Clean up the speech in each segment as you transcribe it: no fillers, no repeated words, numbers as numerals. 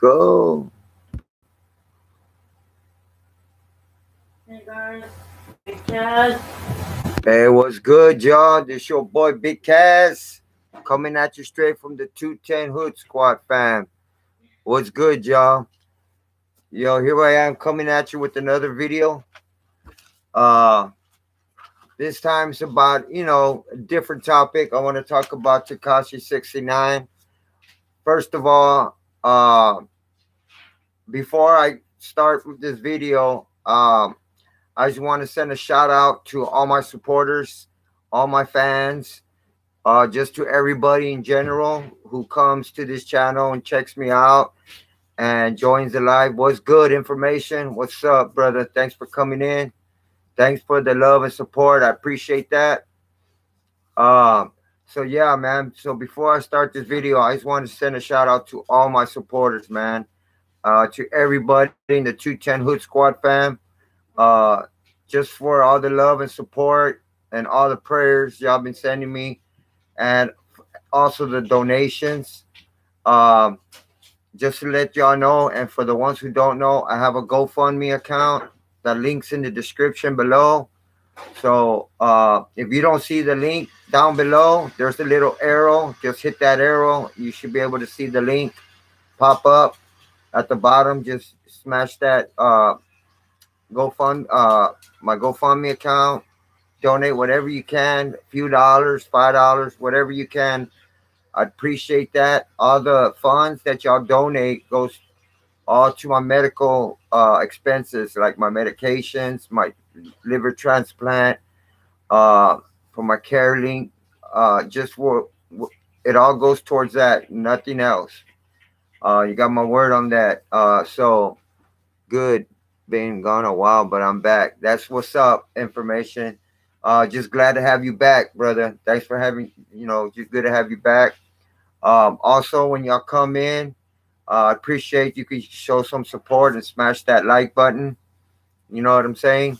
go. Hey guys, Big Cat. Hey, what's good, y'all? This your boy Big Cass coming at you straight from the 210 Hood Squad fam. What's good, y'all? Yo, here I am coming at you with another video. Uh, this time it's about, a different topic. I want to talk about TEKASHI69. First of all, before I start with this video, I just want to send a shout out to all my supporters, all my fans, just to everybody in general who comes to this channel and checks me out and joins the live. What's good information? What's up, brother? Thanks for coming in. Thanks for the love and support. I appreciate that. Um, so yeah, man. So before I start this video, I just want to send a shout out to all my supporters, man. To everybody in the 210 Hood Squad fam. Uh, just for all the love and support and all the prayers y'all been sending me, and also the donations. Um, just to let y'all know, and for the ones who don't know, I have a GoFundMe account. The link's in the description below. So if you don't see the link down below, there's a little arrow. Just hit that arrow. You should be able to see the link pop up at the bottom. Just smash that my GoFundMe account. Donate whatever you can, a few dollars, $5, whatever you can. I appreciate that. All the funds that y'all donate goes all to my medical expenses, like my medications, my liver transplant, uh, for my care link. Just for it all goes towards that, nothing else. You got my word on that. So good. Been gone a while, but I'm back. That's what's up. Information. Just glad to have you back, brother. Thanks for having. Just good to have you back. Also, when y'all come in, I appreciate you can show some support and smash that like button. You know what I'm saying?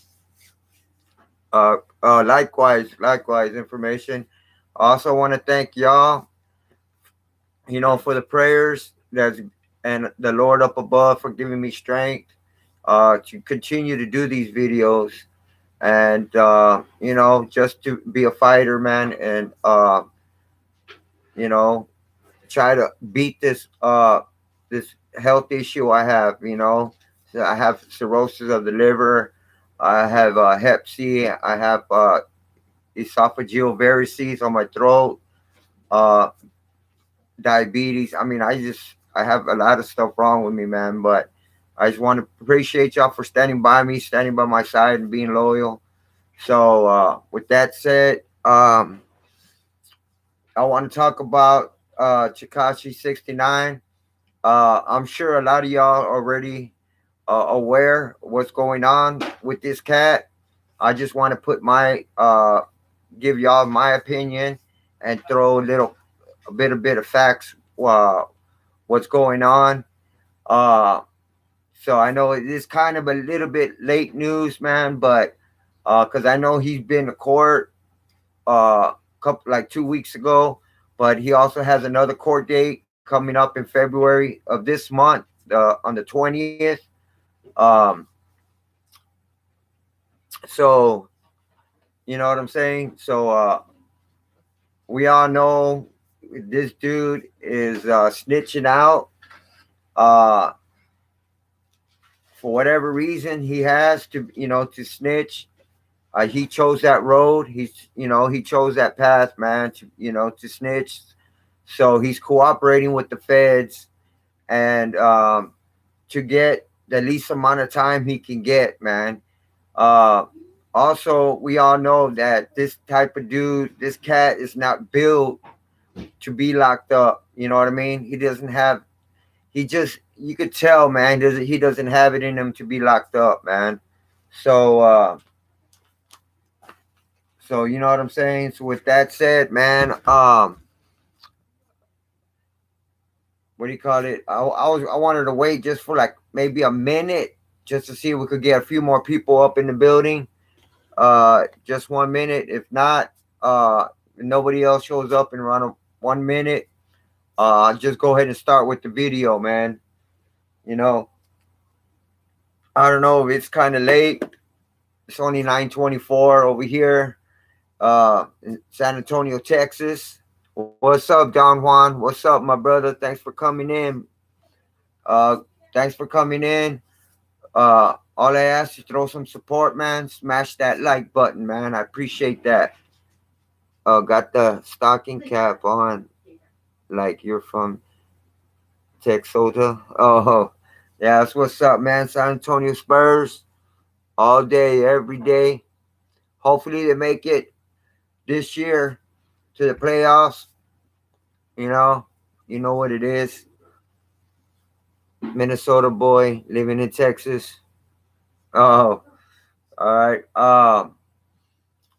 Likewise, information. I also want to thank y'all, for the prayers that's and the Lord up above for giving me strength to continue to do these videos and just to be a fighter, man, and you know try to beat this health issue I have. So I have cirrhosis of the liver. I have Hep C. I have esophageal varices on my throat. Uh, Diabetes. I mean, I have a lot of stuff wrong with me, man. But I just want to appreciate y'all for standing by me, standing by my side, and being loyal. So with that said, I want to talk about Chikashi69. I'm sure a lot of y'all already aware what's going on with this cat. I just want to give y'all my opinion and throw a bit of facts. What's going on? Uh, so I know it is kind of a little bit late news, man, but because I know he's been to court couple like 2 weeks ago, but he also has another court date coming up in February of this month, on the 20th. Um, so you know what I'm saying. So we all know this dude is snitching out. Uh, for whatever reason, he has to snitch. He chose that road. He chose that path, man. To snitch. So he's cooperating with the feds and to get the least amount of time he can get, man. Uh, Also, we all know that this type of dude, this cat, is not built to be locked up. You know what I mean? He doesn't have. He just, you could tell, man. He doesn't have it in him to be locked up, man. So, you know what I'm saying. So with that said, man, what do you call it? I wanted to wait just for like maybe a minute just to see if we could get a few more people up in the building. Just 1 minute. If not, if nobody else shows up in around 1 minute, just go ahead and start with the video, man. You know, I don't know if it's kind of late. It's only 9:24 over here, in San Antonio, Texas. What's up, Don Juan? What's up, my brother? Thanks for coming in. Uh, thanks for coming in. All I ask is throw some support, man. Smash that like button, man. I appreciate that. Got the stocking cap on, like you're from Texota. Oh, yeah, that's what's up, man. San Antonio Spurs all day, every day. Hopefully they make it this year to the playoffs. You know, you know what it is. Minnesota boy living in Texas. Oh, all right.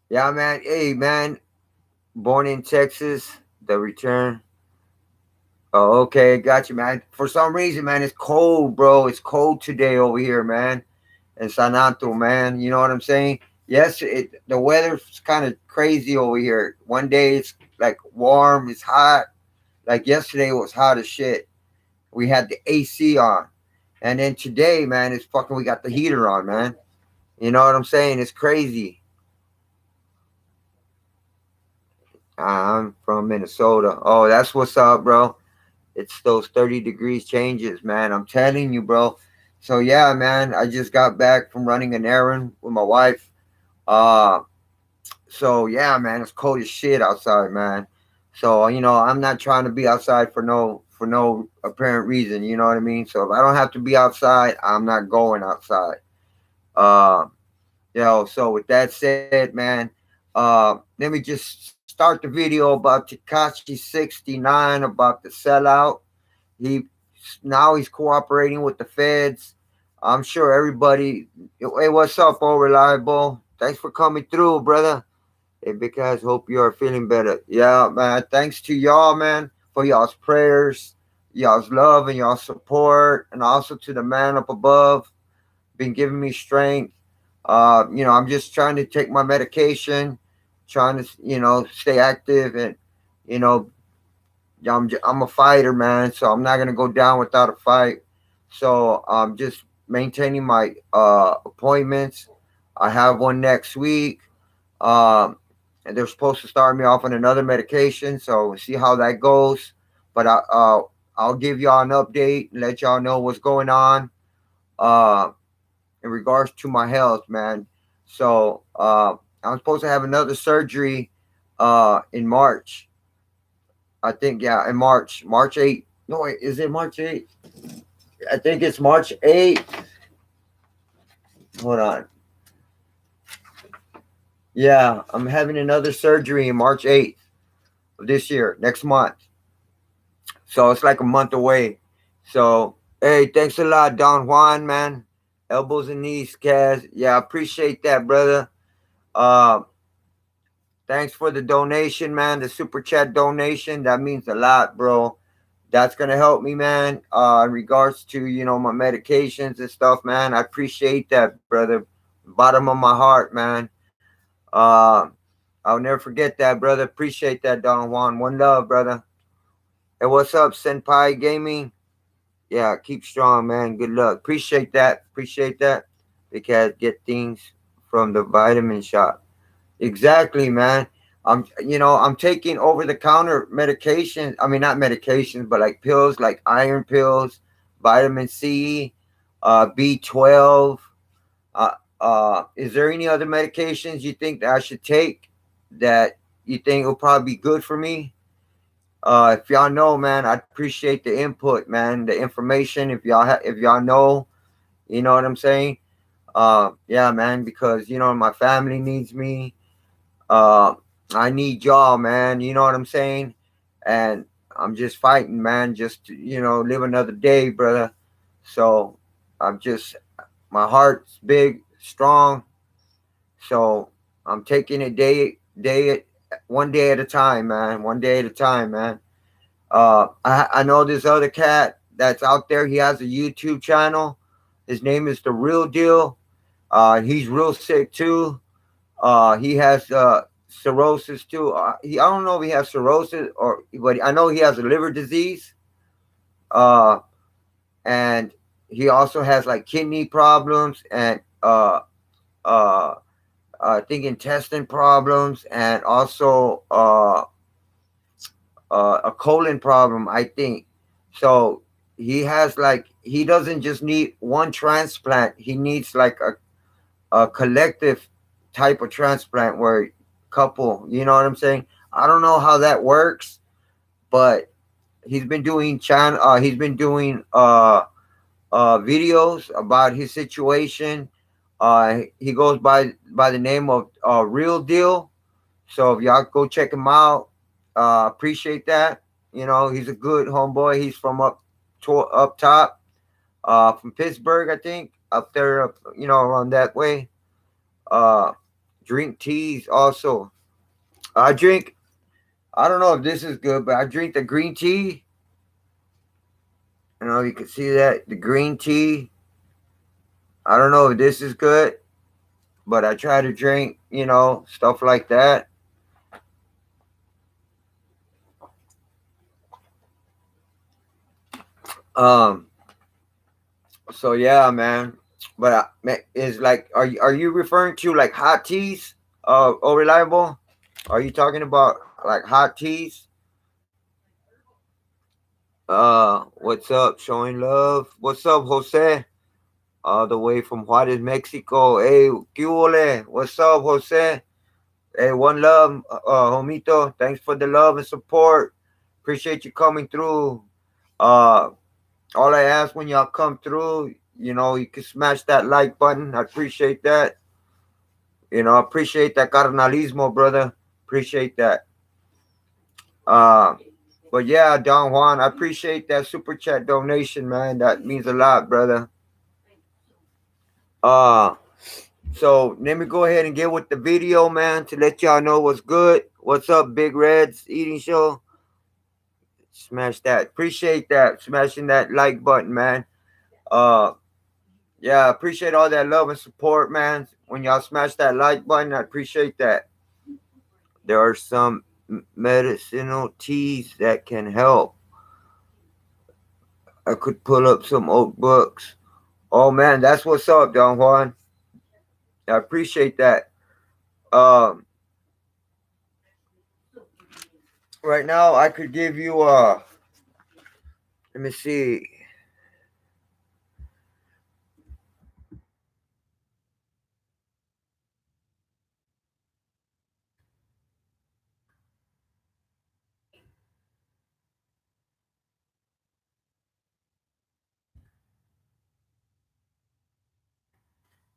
Yeah, man. Hey, man. Born in Texas. The return. Oh, okay. Got you, man. For some reason, man, it's cold, bro. It's cold today over here, man. In San Antonio, man. You know what I'm saying? Yes, the weather's kind of crazy over here. One day it's like warm, it's hot. Like yesterday it was hot as shit. We had the AC on. And then today, man, it's fucking we got the heater on, man. You know what I'm saying? It's crazy. I'm from Minnesota. Oh, that's what's up, bro. It's those 30 degrees changes, man. I'm telling you, bro. So yeah, man, I just got back from running an errand with my wife. Uh so yeah, man, it's cold as shit outside, man. So, I'm not trying to be outside for no apparent reason, you know what I mean? So if I don't have to be outside, I'm not going outside. Uh so with that said, man, let me just start the video about Tekashi69 about the sellout. He Now he's cooperating with the feds. I'm sure everybody. Hey, what's up, all reliable? Thanks for coming through, brother. Hey, big guys, hope you are feeling better. Yeah, man. Thanks to y'all, man, for y'all's prayers, y'all's love, and y'all's support, and also to the man up above, been giving me strength. I'm just trying to take my medication, trying to, stay active, and you know, I'm a fighter, man. So I'm not gonna go down without a fight. So I'm just maintaining my appointments. I have one next week. Um, and they're supposed to start me off on another medication. So we'll see how that goes. But I'll give y'all an update and let y'all know what's going on uh, in regards to my health, man. So I'm supposed to have another surgery in March. I think, yeah, in March 8th. No, wait, is it March 8th? I think it's March 8th. Hold on. Yeah, I'm having another surgery in March 8th of this year, next month. So it's like a month away. So, hey, thanks a lot, Don Juan, man. Elbows and knees, Kaz. Yeah, I appreciate that, brother. Uh, Thanks for the donation, man. The super chat donation. That means a lot, bro. That's gonna help me, man. In regards to my medications and stuff, man. I appreciate that, brother. Bottom of my heart, man. Uh, I'll never forget that, brother. Appreciate that, Don Juan. One love, brother. Hey, what's up, Senpai Gaming? Yeah, keep strong, man. Good luck. Appreciate that. Appreciate that. Because get things from the vitamin shop. Exactly, man. I'm taking over the counter medications. I mean, not medications, but like pills, like iron pills, vitamin C, B12. Is there any other medications you think that I should take that you think will probably be good for me? If y'all know, man, I appreciate the input, man, the information. If y'all know, you know what I'm saying. Yeah, man, because my family needs me. Uh, I need y'all, man. You know what I'm saying? And I'm just fighting, man, just to, live another day, brother. So I'm just, my heart's big, strong. So I'm taking it one day at a time, man. One day at a time, man. I know this other cat that's out there. He has a YouTube channel. His name is The Real Deal. He's real sick too. He has cirrhosis too. I don't know if he has cirrhosis but I know he has a liver disease. Uh, and he also has like kidney problems and uh I think intestine problems and also a colon problem, I think. So he has like he doesn't just need one transplant. He needs like a collective type of transplant where couple, you know what I'm saying? I don't know how that works, but he's been doing videos about his situation. He goes by the name of Real Deal. So if y'all go check him out, appreciate that. You know, he's a good homeboy. He's from up top, from Pittsburgh, I think, up there, you know, around that way. Uh, drink teas also. I drink. I don't know if this is good, but I drink the green tea. You know, you can see that the green tea. I don't know if this is good, but I try to drink, you know, stuff like that. Um, so yeah, man. But is like, are you referring to like hot teas? Oh, reliable. Are you talking about like hot teas? What's up? Showing love. What's up, Jose? All the way from Juarez, Mexico. Hey, ¿qué hubo? What's up, Jose? Hey, one love, homito. Thanks for the love and support. Appreciate you coming through. Uh, all I ask when y'all come through, you know, you can smash that like button. I appreciate that. You know, I appreciate that carnalismo, brother. Appreciate that. Uh, but yeah, Don Juan, I appreciate that super chat donation, man. That means a lot, brother. Uh, so let me go ahead and get with the video, man, to let y'all know what's good. What's up, Big Reds Eating Show? Smash that. Appreciate that. Smashing that like button, man. Uh, yeah, appreciate all that love and support, man. When y'all smash that like button, I appreciate that. There are some medicinal teas that can help. I could pull up some old books. Oh man, that's what's up, Don Juan. I appreciate that. Um, right now I could give you let me see.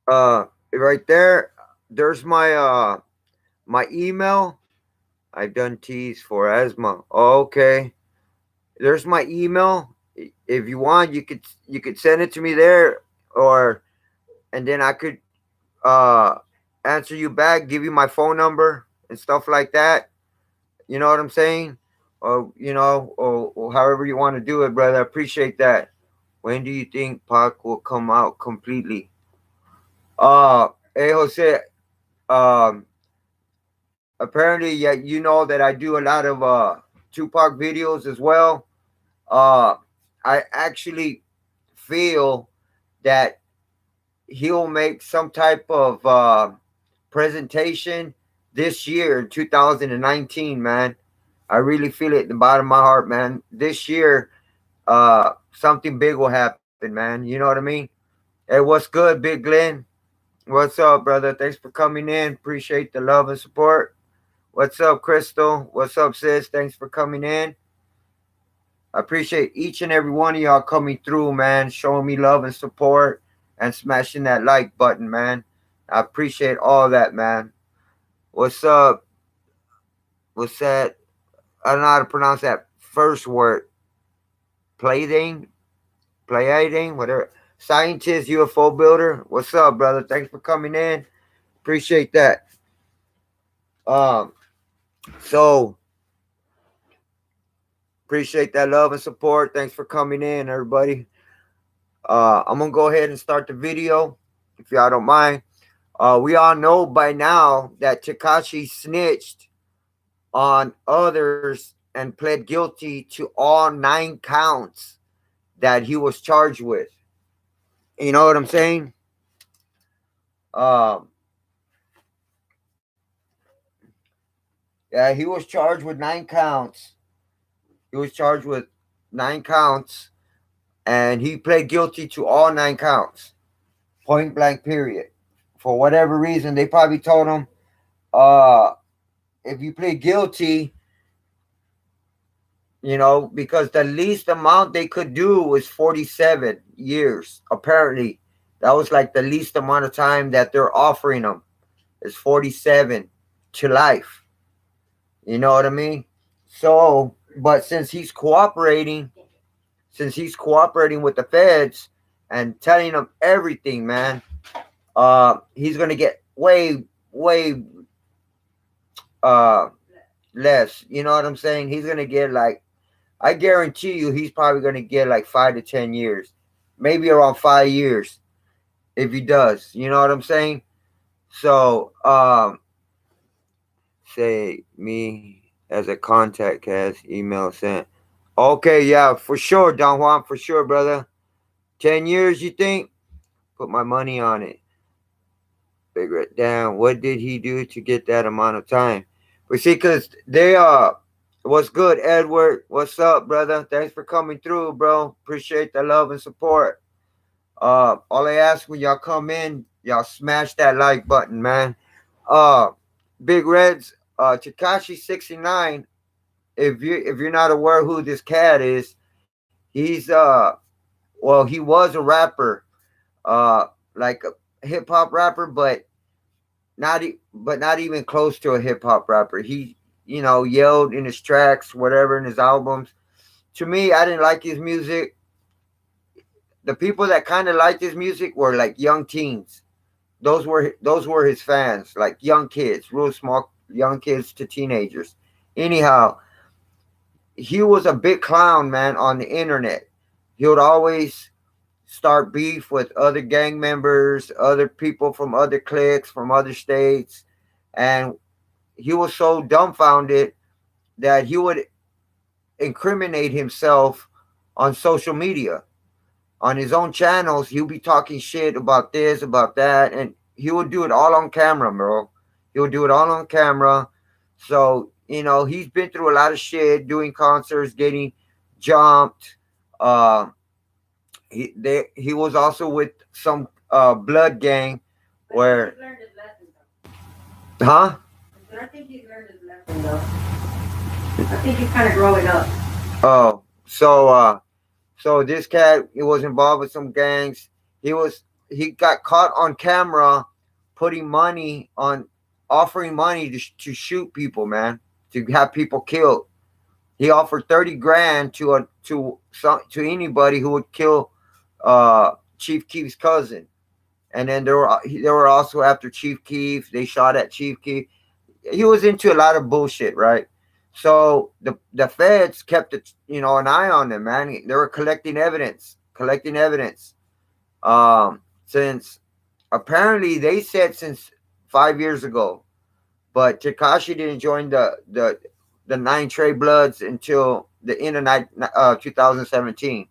Uh, right there, there's my email. I've done teas for asthma. Okay. There's my email. If you want, you could send it to me there, or and then I could uh answer you back, give you my phone number and stuff like that. You know what I'm saying? Or or however you want to do it, brother. I appreciate that. When do you think Pac will come out completely? Hey Jose, um, apparently, yeah, you know that I do a lot of Tupac videos as well. Uh, I actually feel that he'll make some type of presentation this year in 2019, man. I really feel it in the bottom of my heart, man. This year, something big will happen, man. You know what I mean? Hey, what's good, Big Glenn? What's up, brother? Thanks for coming in. Appreciate the love and support. What's up, Crystal? What's up, sis? Thanks for coming in. I appreciate each and every one of y'all coming through, man, showing me love and support and smashing that like button, man. I appreciate all that, man. What's up? What's that? I don't know how to pronounce that first word. Plaything? Plaything? Whatever. Scientist, UFO builder. What's up, brother? Thanks for coming in. Appreciate that. Um, so appreciate that love and support. Thanks for coming in, everybody. I'm gonna go ahead and start the video, if y'all don't mind. We all know by now that Tekashi snitched on others and pled guilty to all 9 counts that he was charged with. You know what I'm saying? Um, yeah, he was charged with 9 counts. He was charged with 9 counts, and he pled guilty to all 9 counts, point blank, period. For whatever reason, they probably told him, uh, if you plead guilty, because the least amount they could do was 47 years. Apparently, that was like the least amount of time that they're offering him is 47 to life. You know what I mean? So, but since he's cooperating with the feds and telling them everything, man, he's gonna get way uh less. You know what I'm saying? He's gonna get like, I guarantee you, he's probably gonna get like 5 to 10 years, maybe around 5 years if he does. You know what I'm saying? So, say me as a contact, has email sent. Okay, yeah, for sure, Don Juan, for sure, brother. 10 years, you think? Put my money on it. Figure it down. What did he do to get that amount of time? But see, cause they what's good, Edward? What's up, brother? Thanks for coming through, bro. Appreciate the love and support. All I ask when y'all come in, y'all smash that like button, man. Uh, Big Reds, Takashi69. If you're not aware who this cat is, he's well, he was a rapper, uh, like a hip hop rapper, but not even close to a hip hop rapper. He, yelled in his tracks, whatever, in his albums. To me, I didn't like his music. The people that kind of liked his music were like young teens. Those were his fans, like young kids, real small young kids to teenagers. Anyhow, he was a big clown, man, on the internet. He would always start beef with other gang members, other people from other cliques, from other states, and he was so dumbfounded that he would incriminate himself on social media. On his own channels, he'll be talking shit about this, about that, and he would do it all on camera, bro. He would do it all on camera. So, he's been through a lot of shit, doing concerts, getting jumped. Uh, he was also with some blood gang But I think where, he's learned his lesson huh? though. I think he's learned his lesson though. I think he's kind of growing up. Oh, so this cat, he was involved with some gangs. He got caught on camera putting money on offering money to shoot people, man, to have people killed. He offered 30 grand to anybody who would kill Chief Keef's cousin. And then they were also after Chief Keef. They shot at Chief Keef. He was into a lot of bullshit, right? So the feds kept an eye on them, man. They were collecting evidence. Since apparently they said since 5 years ago, but Takashi didn't join the Nine Trey Bloods until the end of 2017.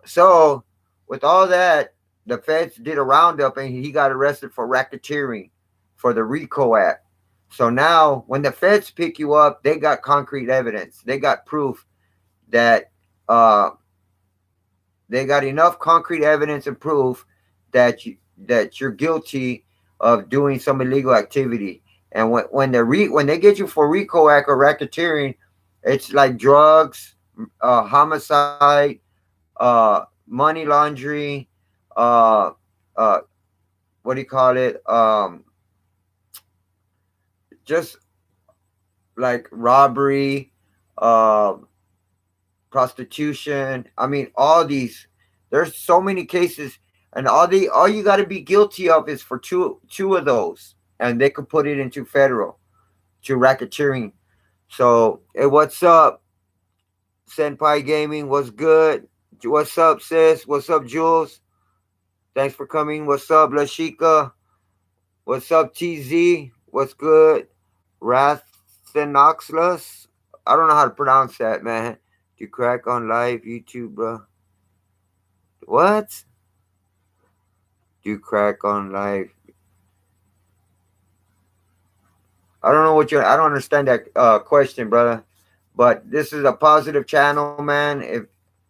So with all that, the feds did a roundup and he got arrested for racketeering for the RICO Act. So now when the feds pick you up, they got concrete evidence. They got proof that uh, they got enough concrete evidence and proof that you're guilty of doing some illegal activity. And when they get you for RICO Act or racketeering, it's like drugs, homicide, money laundering, uh, uh, what do you call it? Just like robbery, uh, prostitution. I mean, all these. There's so many cases, and all you got to be guilty of is for two of those, and they could put it into federal to racketeering. So, hey, what's up, Senpai Gaming? What's good? What's up, sis? What's up, Jules? Thanks for coming. What's up, Lashika? What's up, TZ? What's good? Rathenoxlus? I don't know how to pronounce that, man. To crack on live YouTube, bro. What? Do crack on life. I don't know what you. I don't understand that question, brother. But this is a positive channel, man. If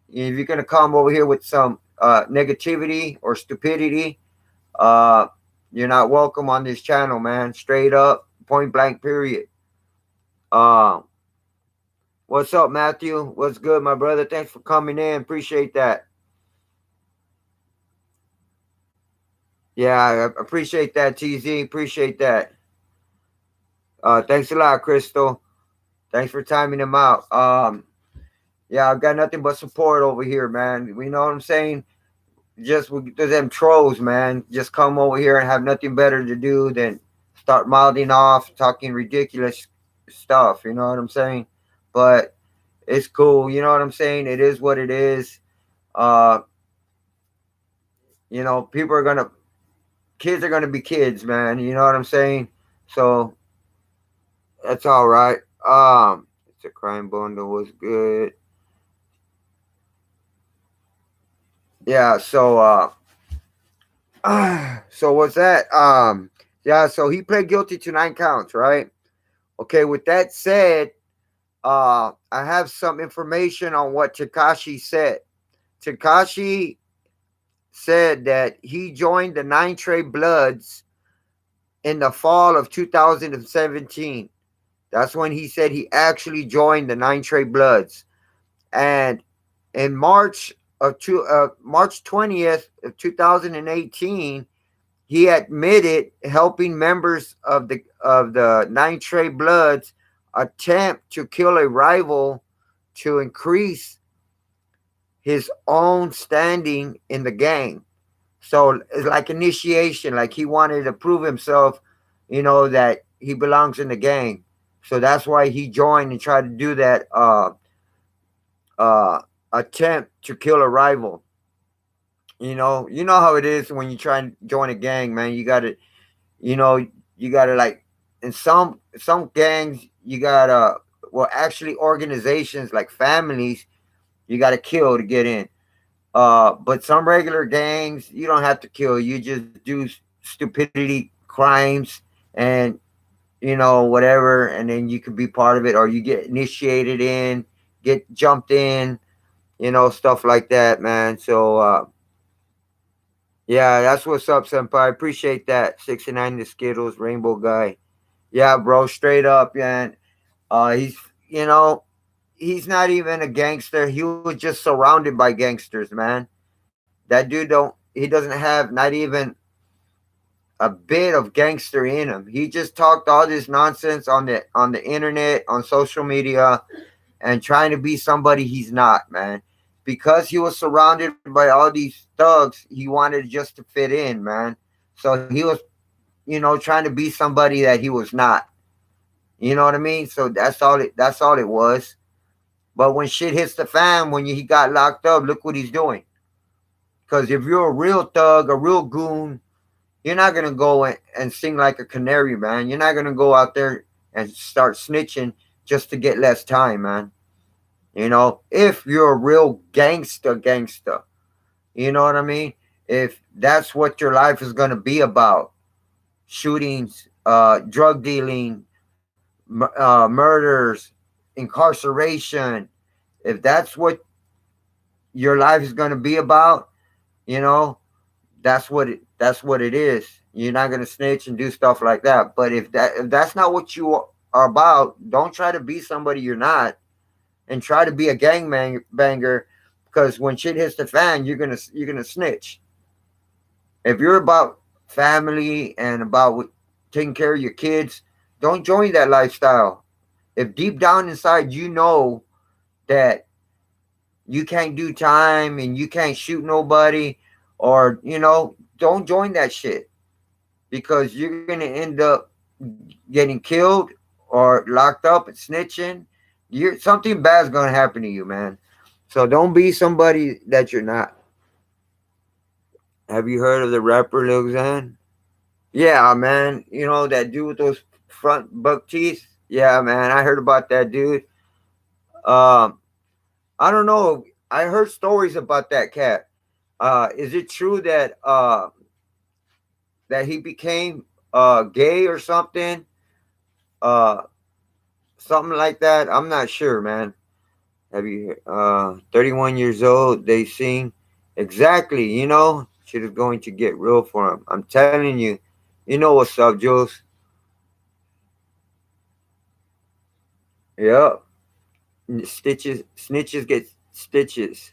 you're gonna come over here with some negativity or stupidity, uh, you're not welcome on this channel, man. Straight up, point blank, period. Uh, what's up, Matthew? What's good, my brother? Thanks for coming in. Appreciate that. Yeah, I appreciate that, TZ. Appreciate that. Thanks a lot, Crystal. Thanks for timing him out. Yeah, I've got nothing but support over here, man. You know what I'm saying? Just with them trolls, man. Just come over here and have nothing better to do than start mouthing off, talking ridiculous stuff. You know what I'm saying? But it's cool. You know what I'm saying? It is what it is. Uh, people are gonna, kids are gonna be kids, man. You know what I'm saying? So that's all right. It's a crime bundle was good. Yeah. So what's that? Yeah. So he pled guilty to 9 counts, right? Okay. With that said, I have some information on what Takashi said. Takashi said that he joined the Nine Trey Bloods in the fall of 2017. That's when he said he actually joined the Nine Trey Bloods. And in March 20th of 2018, he admitted helping members of the Nine Trey Bloods attempt to kill a rival to increase his own standing in the gang. So it's like initiation, like he wanted to prove himself, that he belongs in the gang. So that's why he joined and tried to do that uh, attempt to kill a rival. You know how it is when you try and join a gang, man. You know, you gotta like in some gangs, you gotta well actually organizations like families, you gotta kill to get in. But some regular gangs, you don't have to kill. You just do stupidity crimes and whatever, and then you can be part of it, or you get initiated in, get jumped in, stuff like that, man. So yeah, that's what's up, senpai. Appreciate that. 69 the Skittles, Rainbow Guy. Yeah, bro, straight up, man. He's you know he's not even a gangster. He was just surrounded by gangsters, man. That dude don't. He doesn't have not even a bit of gangster in him. He just talked all this nonsense on the internet, on social media, and trying to be somebody he's not, man. Because he was surrounded by all these thugs, he wanted just to fit in, man. So he was, trying to be somebody that he was not. You know what I mean? So that's all it was. But when shit hits the fan, when he got locked up, look what he's doing. Because if you're a real thug, a real goon, you're not gonna go and sing like a canary, man. You're not gonna go out there and start snitching just to get less time, man. If you're a real gangster, you know what I mean? If that's what your life is gonna be about, shootings, drug dealing, murders, incarceration. If that's what your life is gonna be about, you know, that's what it is. You're not gonna snitch and do stuff like that. But if that's not what you are about, don't try to be somebody you're not, and try to be a banger. Because when shit hits the fan, you're gonna snitch. If you're about family and about taking care of your kids, don't join that lifestyle. If deep down inside you know that you can't do time and you can't shoot nobody, or don't join that shit, because you're gonna end up getting killed or locked up and snitching. Something bad's gonna happen to you, man. So don't be somebody that you're not. Have you heard of the rapper Lil Xan? Yeah, man. You know that dude with those front buck teeth? Yeah, man. I heard about that dude. Um, I don't know. I heard stories about that cat. Is it true that that he became gay or something, uh something like that. I'm not sure, man. Have you 31 years old, they sing exactly, shit is going to get real for him. I'm telling you. You know what's up, Jules? Yep. Stitches, snitches get stitches.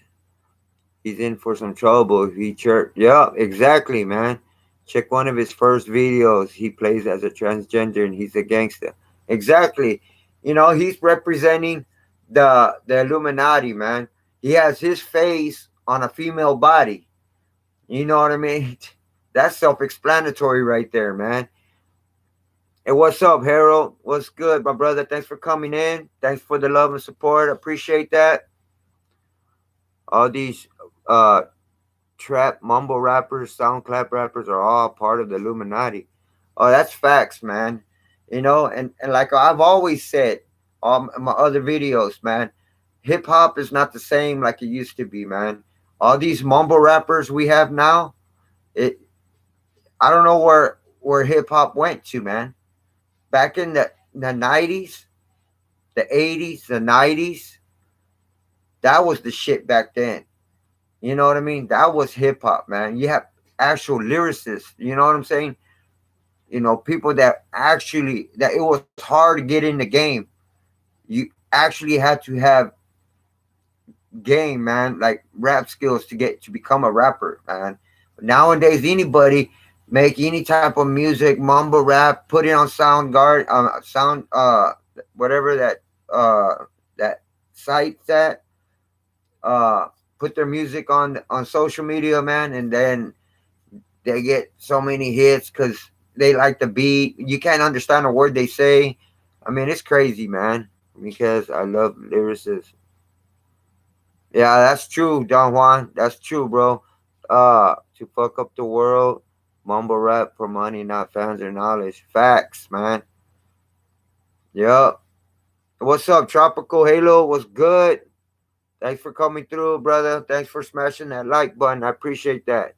He's in for some trouble if he chirp. Yeah, exactly, man. Check one of his first videos. He plays as a transgender and he's a gangster. Exactly. He's representing the Illuminati, man. He has his face on a female body. You know what I mean? That's self-explanatory right there, man. Hey, what's up, Harold? What's good, my brother? Thanks for coming in. Thanks for the love and support. Appreciate that. All these uh trap mumble rappers, sound clap rappers are all part of the Illuminati. Oh, that's facts, man. And like I've always said on my other videos, man, hip hop is not the same like it used to be, man. All these mumble rappers we have now, it I don't know where hip hop went to, man. Back in the 90s, the 80s, the 90s, that was the shit back then. You know what I mean? That was hip hop, man. You have actual lyricists, you know what I'm saying? People that it was hard to get in the game. You actually had to have game, man, like rap skills to become a rapper, man. Nowadays, anybody make any type of music, mumble rap, put it on sound, whatever that site that put their music on social media, man, and then they get so many hits because they like the beat. You can't understand a word they say. I mean, it's crazy, man. Because I love lyricists. Yeah, that's true, Don Juan. That's true, bro. To fuck up the world, mumble rap for money, not fans or knowledge. Facts, man. Yup. What's up, Tropical Halo? What's good? Thanks for coming through, brother. Thanks for smashing that like button. I appreciate that.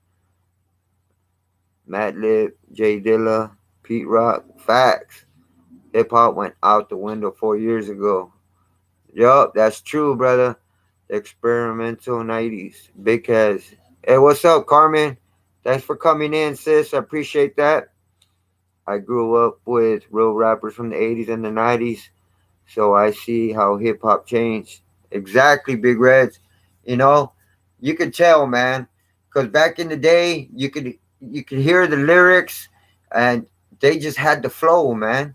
Matt Lib, Jay Dilla, Pete Rock. Facts. Hip hop went out the window 4 years ago. Yup, that's true, brother. The experimental 90s. Big Caz. Hey, what's up, Carmen? Thanks for coming in, sis. I appreciate that. I grew up with real rappers from the 80s and the 90s, so I see how hip hop changed. Exactly, Big Reds. You know, you could tell, man, because back in the day, you could hear the lyrics, and they just had the flow, man.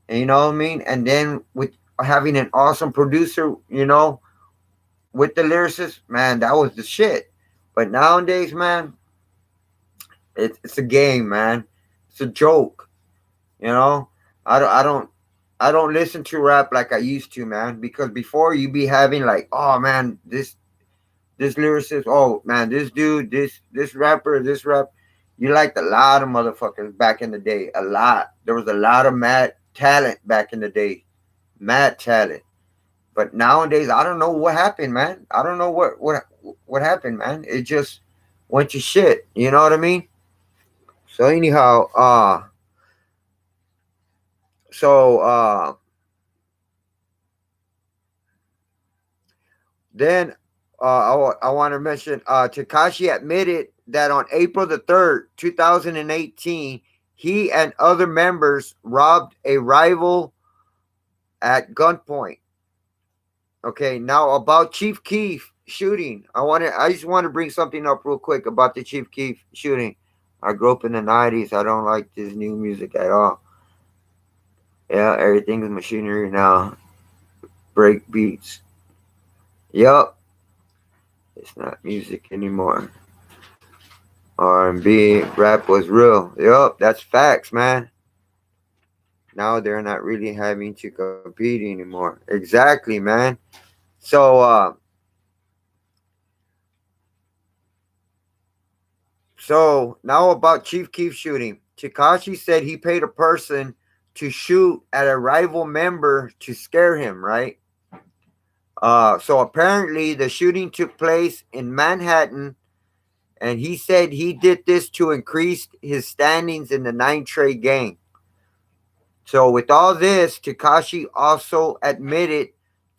And you know what I mean? And then with having an awesome producer, with the lyricist, man, that was the shit. But nowadays, man, it's a game, man. It's a joke. You know, I don't, I don't, I don't listen to rap like I used to, man. Because before you be having like, oh man, this lyricist, oh man, this dude, this rapper, this rap. You liked a lot of motherfuckers back in the day. A lot. There was a lot of mad talent back in the day. Mad talent. But nowadays, I don't know what happened, man. I don't know what happened, man. It just went to shit. You know what I mean? So anyhow, so then I want to mention Takashi admitted that on April 3rd, 2018, he and other members robbed a rival at gunpoint. Okay, now about Chief Keef shooting. I just want to bring something up real quick about the Chief Keef shooting. I grew up in the 90s. I don't like this new music at all. Yeah, everything's machinery now. Break beats. Yup, it's not music anymore. R&B, rap was real. Yup, that's facts, man. Now they're not really having to compete anymore. Exactly, man. So So now about Chief Keef shooting. Takashi said he paid a person to shoot at a rival member to scare him, right? So apparently the shooting took place in Manhattan And he said he did this to increase his standings in the nine trade gang. So with all this, Takashi also admitted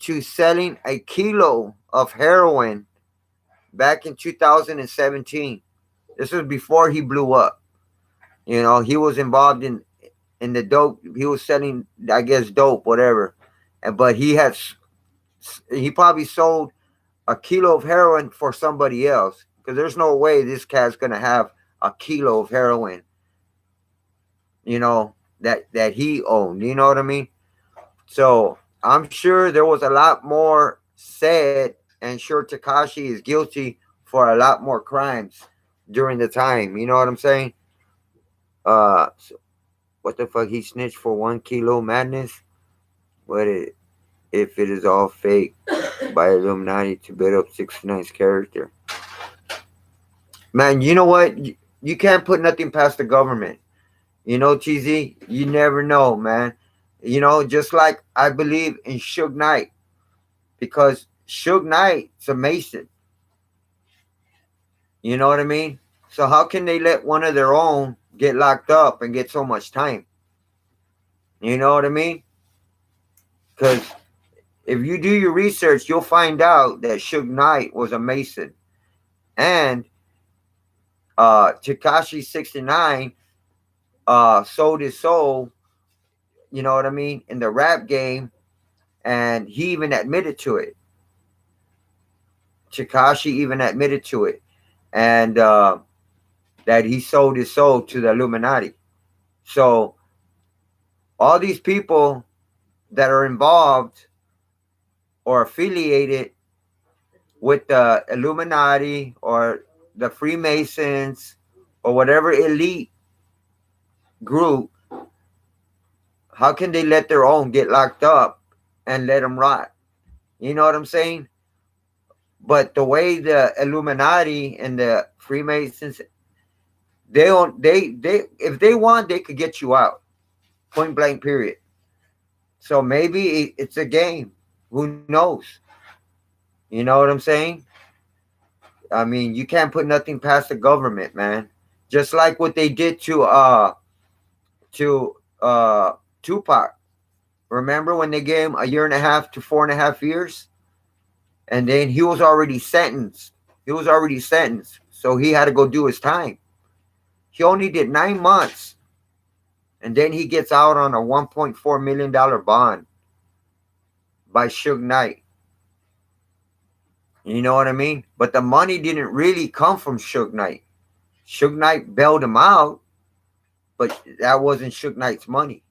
to selling a kilo of heroin back in 2017. This was before he blew up. You know, he was involved in the dope. He was selling, I guess, dope, whatever. But he probably sold a kilo of heroin for somebody else because there's no way this cat's gonna have a kilo of heroin. You know that he owned. You know what I mean? So I'm sure there was a lot more said, and sure Takashi is guilty for a lot more crimes during the time. You know what I'm saying? So what the fuck? He snitched for 1 kilo madness. What if it is all fake by Illuminati to build up 69's character? Man, you know what? You can't put nothing past the government. You know, TZ, you never know, man. You know, just like I believe in Suge Knight, because Suge Knight's a Mason. You know what I mean? So how can they let one of their own get locked up and get so much time? You know what I mean? Because if you do your research, you'll find out that Suge Knight was a Mason. And Tekashi69 sold his soul, you know what I mean, in the rap game, and he even admitted to it. Tekashi even admitted to it, and that he sold his soul to the Illuminati. So all these people that are involved or affiliated with the Illuminati or the Freemasons or whatever elite group, how can they let their own get locked up and let them rot? You know what I'm saying? But the way the Illuminati and the Freemasons, they don't, they if they want, they could get you out, point blank, period. So maybe it's a game. Who knows? You know what I'm saying? I mean, you can't put nothing past the government, man. Just like what they did to Tupac. Remember when they gave him a year and a half to 4.5 years? And then he was already sentenced. He was already sentenced. So he had to go do his time. He only did 9 months. And then he gets out on a $1.4 million bond by Suge Knight. You know what I mean? But the money didn't really come from Suge Knight. Suge Knight bailed him out, but that wasn't Suge Knight's money.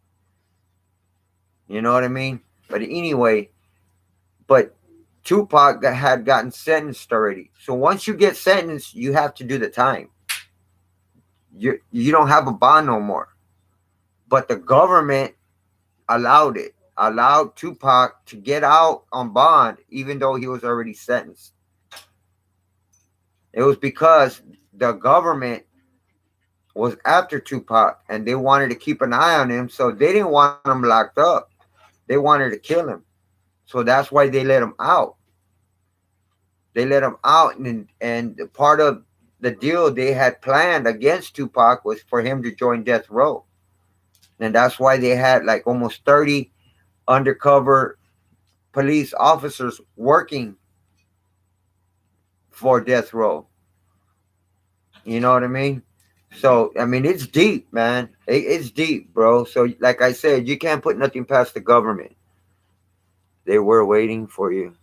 You know what I mean? But anyway, but Tupac had gotten sentenced already. So once you get sentenced, you have to do the time. You don't have a bond no more. But the government allowed it, allowed Tupac to get out on bond, even though he was already sentenced. It was because the government was after Tupac and they wanted to keep an eye on him, so they didn't want him locked up. They wanted to kill him. So that's why they let him out. They let him out, and part of the deal they had planned against Tupac was for him to join Death Row. And that's why they had like almost 30 undercover police officers working for Death Row. You know what I mean? So, I mean, it's deep, man. It's deep, bro. So, like I said, you can't put nothing past the government. They were waiting for you.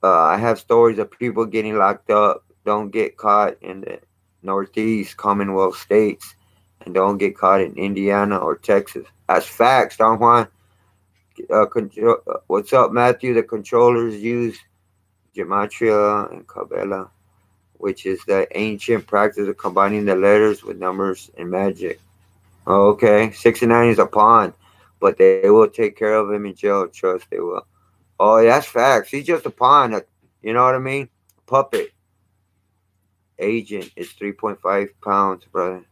I have stories of people getting locked up, don't get caught in the Northeast Commonwealth states, and don't get caught in Indiana or Texas. That's facts, Don Juan. What's up, Matthew? The controllers use gematria and Kabbalah, which is the ancient practice of combining the letters with numbers and magic. Okay, 69 is a pawn, but they will take care of him in jail. Trust they will. Oh, that's facts. He's just a pawn. You know what I mean? Puppet. Agent is 3.5 pounds, brother.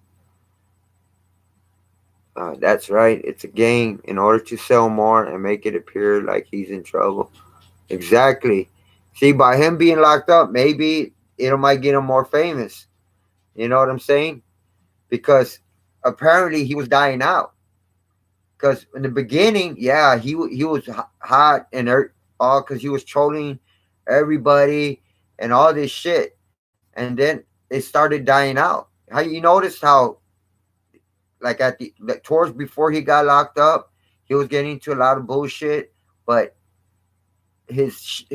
That's right. It's a game in order to sell more and make it appear like he's in trouble. Exactly. See, by him being locked up, maybe it might get him more famous. You know what I'm saying? Because apparently he was dying out. Because in the beginning, yeah, he was hot and all because he was trolling everybody and all this shit, and then it started dying out. How you noticed how like at the like, towards before he got locked up, he was getting into a lot of bullshit, but his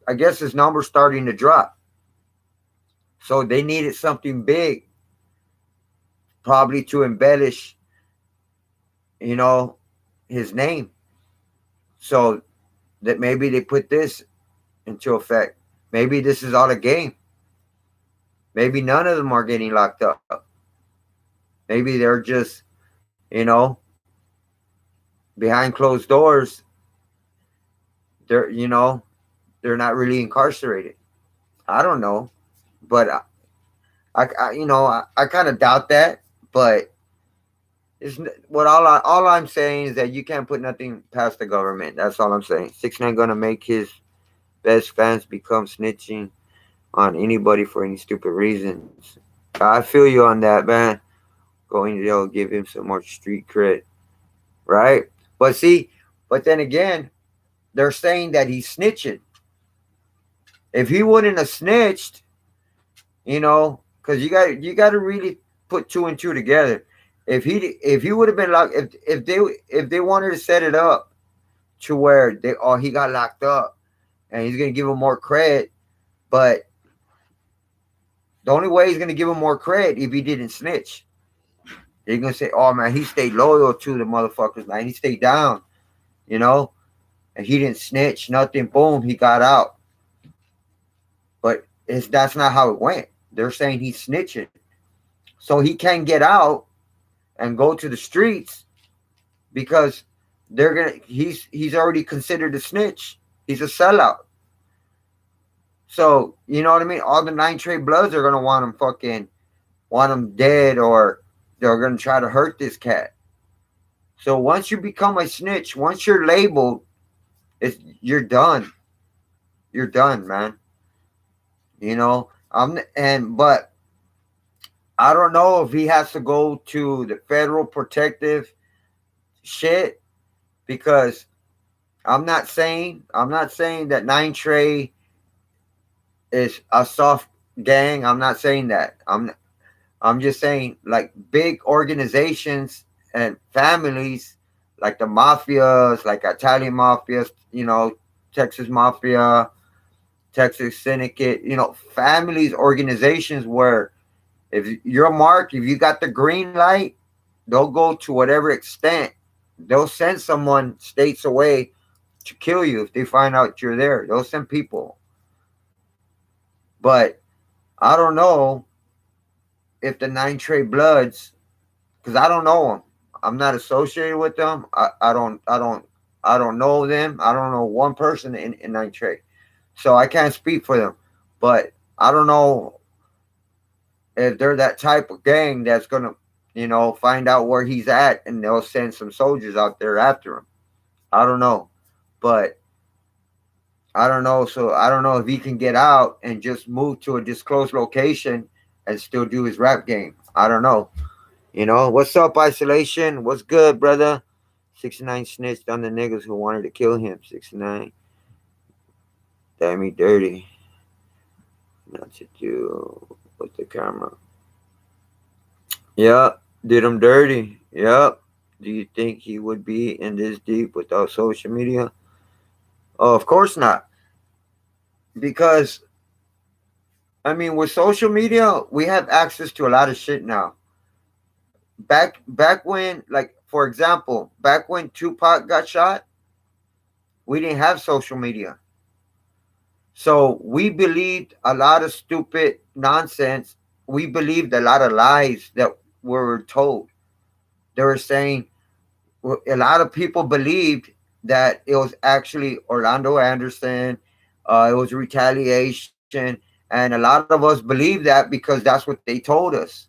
I guess his numbers starting to drop. So they needed something big, probably to embellish, you know, his name. So that maybe they put this into effect. Maybe this is all a game. Maybe none of them are getting locked up. Maybe they're just, you know, behind closed doors. They're, they're not really incarcerated. I don't know, but I kind of doubt that. But it's what all I'm saying is that you can't put nothing past the government. That's all I'm saying. 6ix9ine gonna make his best fans become snitching on anybody for any stupid reasons. I feel you on that, man. Going to jail, give him some more street cred, right? But see, but then again, they're saying that he's snitching. If he wouldn't have snitched, because you got to really put two and two together. If he would have been locked, if they wanted to set it up to where he got locked up and he's gonna give him more credit, but the only way he's gonna give him more credit if he didn't snitch. They're gonna say, "Oh man, he stayed loyal to the motherfuckers, man. He stayed down, you know, and he didn't snitch, nothing. Boom, he got out." But that's not how it went. They're saying he's snitching, so he can't get out and go to the streets because he's already considered a snitch. He's a sellout. So you know what I mean. All the 9 Trey Bloods are gonna want him dead, or they're gonna try to hurt this cat. So once you become a snitch, once you're labeled, you're done. You're done, man. But I don't know if he has to go to the federal protective shit because I'm not saying that 9 Trey is a soft gang. I'm not saying that. I'm just saying like big organizations and families like the mafias, like Italian mafias, Texas mafia, Texas syndicate, families, organizations where if you're marked, if you got the green light, they'll go to whatever extent. They'll send someone states away to kill you if they find out you're there. They'll send people. But I don't know if the 9 Trey Bloods, because I don't know them. I'm not associated with them. I don't know them. I don't know one person in 9 Trey, so I can't speak for them. But I don't know if they're that type of gang that's gonna, find out where he's at and they'll send some soldiers out there after him. I don't know, but I don't know. So I don't know if he can get out and just move to a disclosed location and still do his rap game. I don't know. What's up, Isolation? What's good, brother? 6ix9ine snitched on the niggas who wanted to kill him. 6ix9ine, damn me dirty. Not to do with the camera. Yep, did him dirty. Yep. Do you think he would be in this deep without social media? Oh, of course not. Because I mean, with social media, we have access to a lot of shit now. Back when, like for example, back when Tupac got shot, we didn't have social media. So we believed a lot of stupid nonsense. We believed a lot of lies that were told. They were saying a lot of people believed that it was actually Orlando Anderson. It was retaliation, and a lot of us believed that because that's what they told us.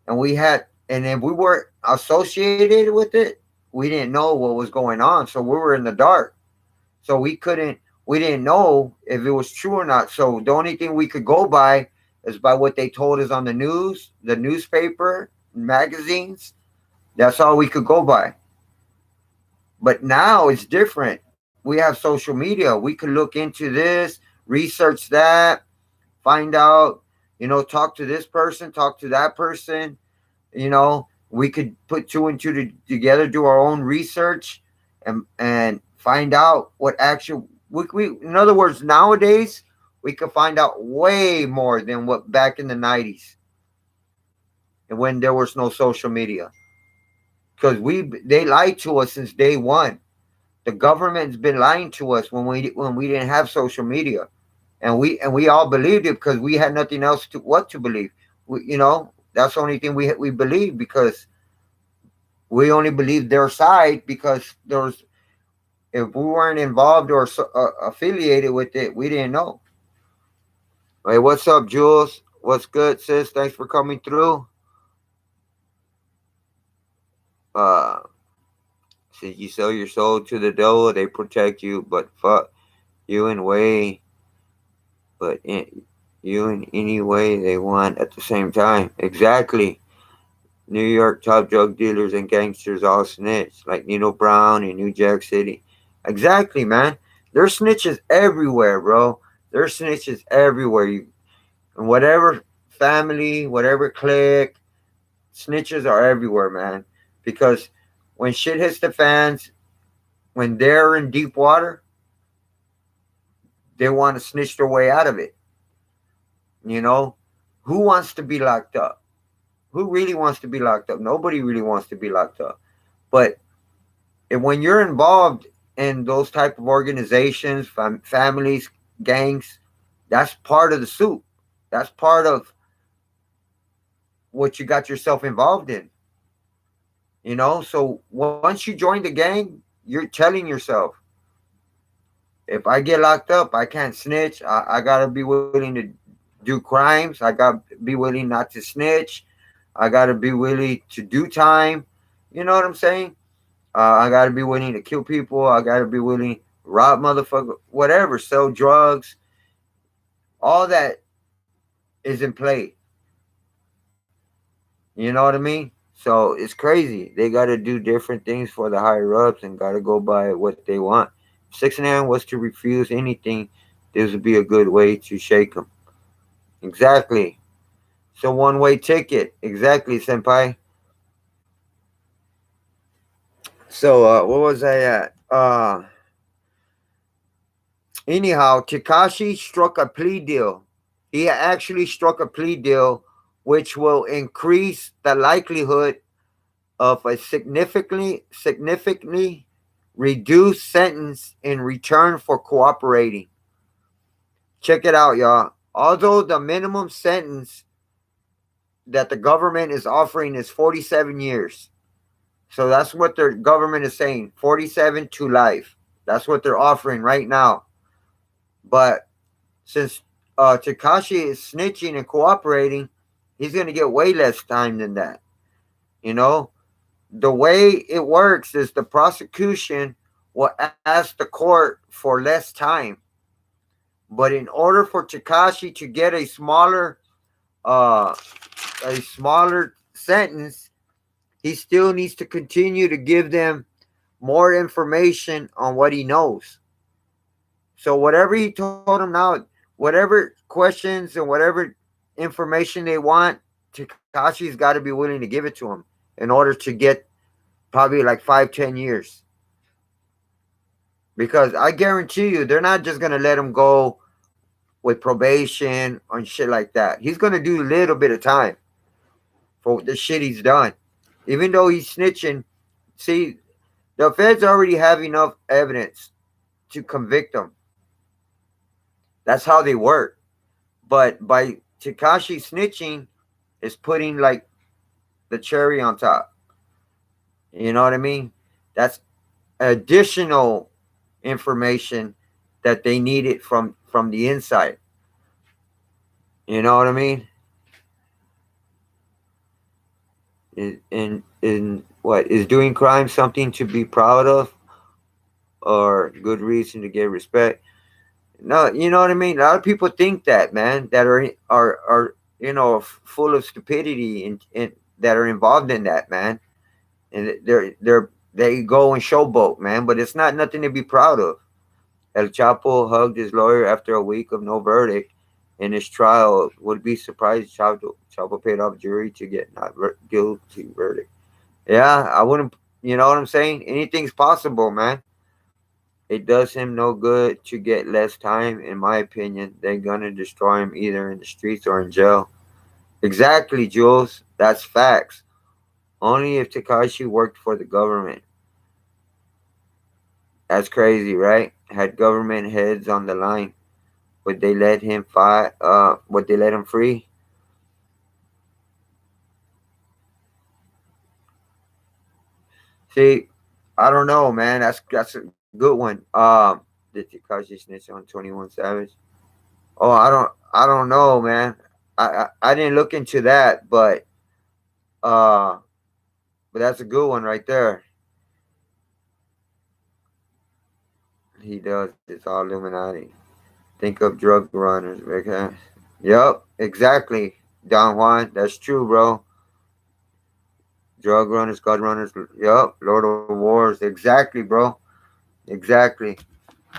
And if we weren't associated with it, we didn't know what was going on. So we were in the dark. So we didn't know if it was true or not. So the only thing we could go by is by what they told us on the news, the newspaper, magazines. That's all we could go by. But now it's different. We have social media. We could look into this, research that, find out, talk to this person, talk to that person. We could put two and two together, do our own research, and find out what actual. In other words, nowadays we could find out way more than what back in the '90s and when there was no social media. Because they lied to us since day one. The government's been lying to us when we didn't have social media, and we all believed it because we had nothing else to believe. That's the only thing we believed, because we only believed their side, because there was if we weren't involved or affiliated with it, we didn't know. Hey, what's up, Jules? What's good, sis? Thanks for coming through. Uh, since you sell your soul to the devil, they protect you, but fuck you in way, but you in any way they want at the same time. Exactly. New York top drug dealers and gangsters all snitch, like Nino Brown in New Jack City. Exactly, man. There's snitches everywhere, bro. There's snitches everywhere. And whatever family, whatever clique, snitches are everywhere, man. Because when shit hits the fans, when they're in deep water, they want to snitch their way out of it. You know, who wants to be locked up? Who really wants to be locked up? Nobody really wants to be locked up. But when you're involved in those type of organizations, families, gangs, that's part of the soup. That's part of what you got yourself involved in. So once you join the gang, you're telling yourself, if I get locked up, I can't snitch. I gotta be willing to do crimes. I gotta be willing not to snitch. I gotta be willing to do time. You know what I'm saying? I gotta be willing to kill people. I gotta be willing to rob motherfucker, whatever, sell drugs. All that is in play. You know what I mean? So it's crazy. They gotta do different things for the higher ups and gotta go by what they want. If 6ix9ine was to refuse anything, this would be a good way to shake them. Exactly. It's a one-way ticket. Exactly, senpai. So what was I at? Anyhow, Tekashi struck a plea deal. He actually struck a plea deal which will increase the likelihood of a significantly reduced sentence in return for cooperating. Check it out, y'all. Although the minimum sentence that the government is offering is 47 years. So that's what their government is saying, 47 to life. That's what they're offering right now. But since Tekashi is snitching and cooperating, he's going to get way less time than that. You know, the way it works is the prosecution will ask the court for less time. But in order for Tekashi to get uh, a smaller sentence, he still needs to continue to give them more information on what he knows. So whatever he told them now, whatever questions and whatever information they want, Takashi's got to be willing to give it to him in order to get probably like 5, 10 years. Because I guarantee you, they're not just gonna let him go with probation or shit like that. He's gonna do a little bit of time for the shit he's done. Even though he's snitching, see, the feds already have enough evidence to convict him. That's how they work. But by Tekashi snitching, is putting like the cherry on top. You know what I mean? That's additional information that they needed from the inside. You know what I mean? In what is doing crime something to be proud of or good reason to get respect? No, you know what I mean. A lot of people think that, man, that are full of stupidity and that are involved in that, man. And they go and showboat, man. But it's not nothing to be proud of. El Chapo hugged his lawyer after a week of no verdict in his trial. Would be surprised Chapo paid off jury to get not guilty verdict. Yeah, I wouldn't. You know what I'm saying? Anything's possible, man. It does him no good to get less time, in my opinion. They're gonna destroy him either in the streets or in jail. Exactly, Jules. That's facts. Only if Takashi worked for the government. That's crazy, right? Had government heads on the line, would they let him fight? Would they let him free? See, I don't know, man. That's a good one. Did Takashi snitch on 21 Savage? Oh, I don't know, man. I didn't look into that, uh, but that's a good one right there. He does. It's all Illuminati. Think of drug runners, okay? Yep, exactly. Don Juan, that's true, bro. Drug runners, gun runners. Yep, Lord of Wars. Exactly, bro. Exactly.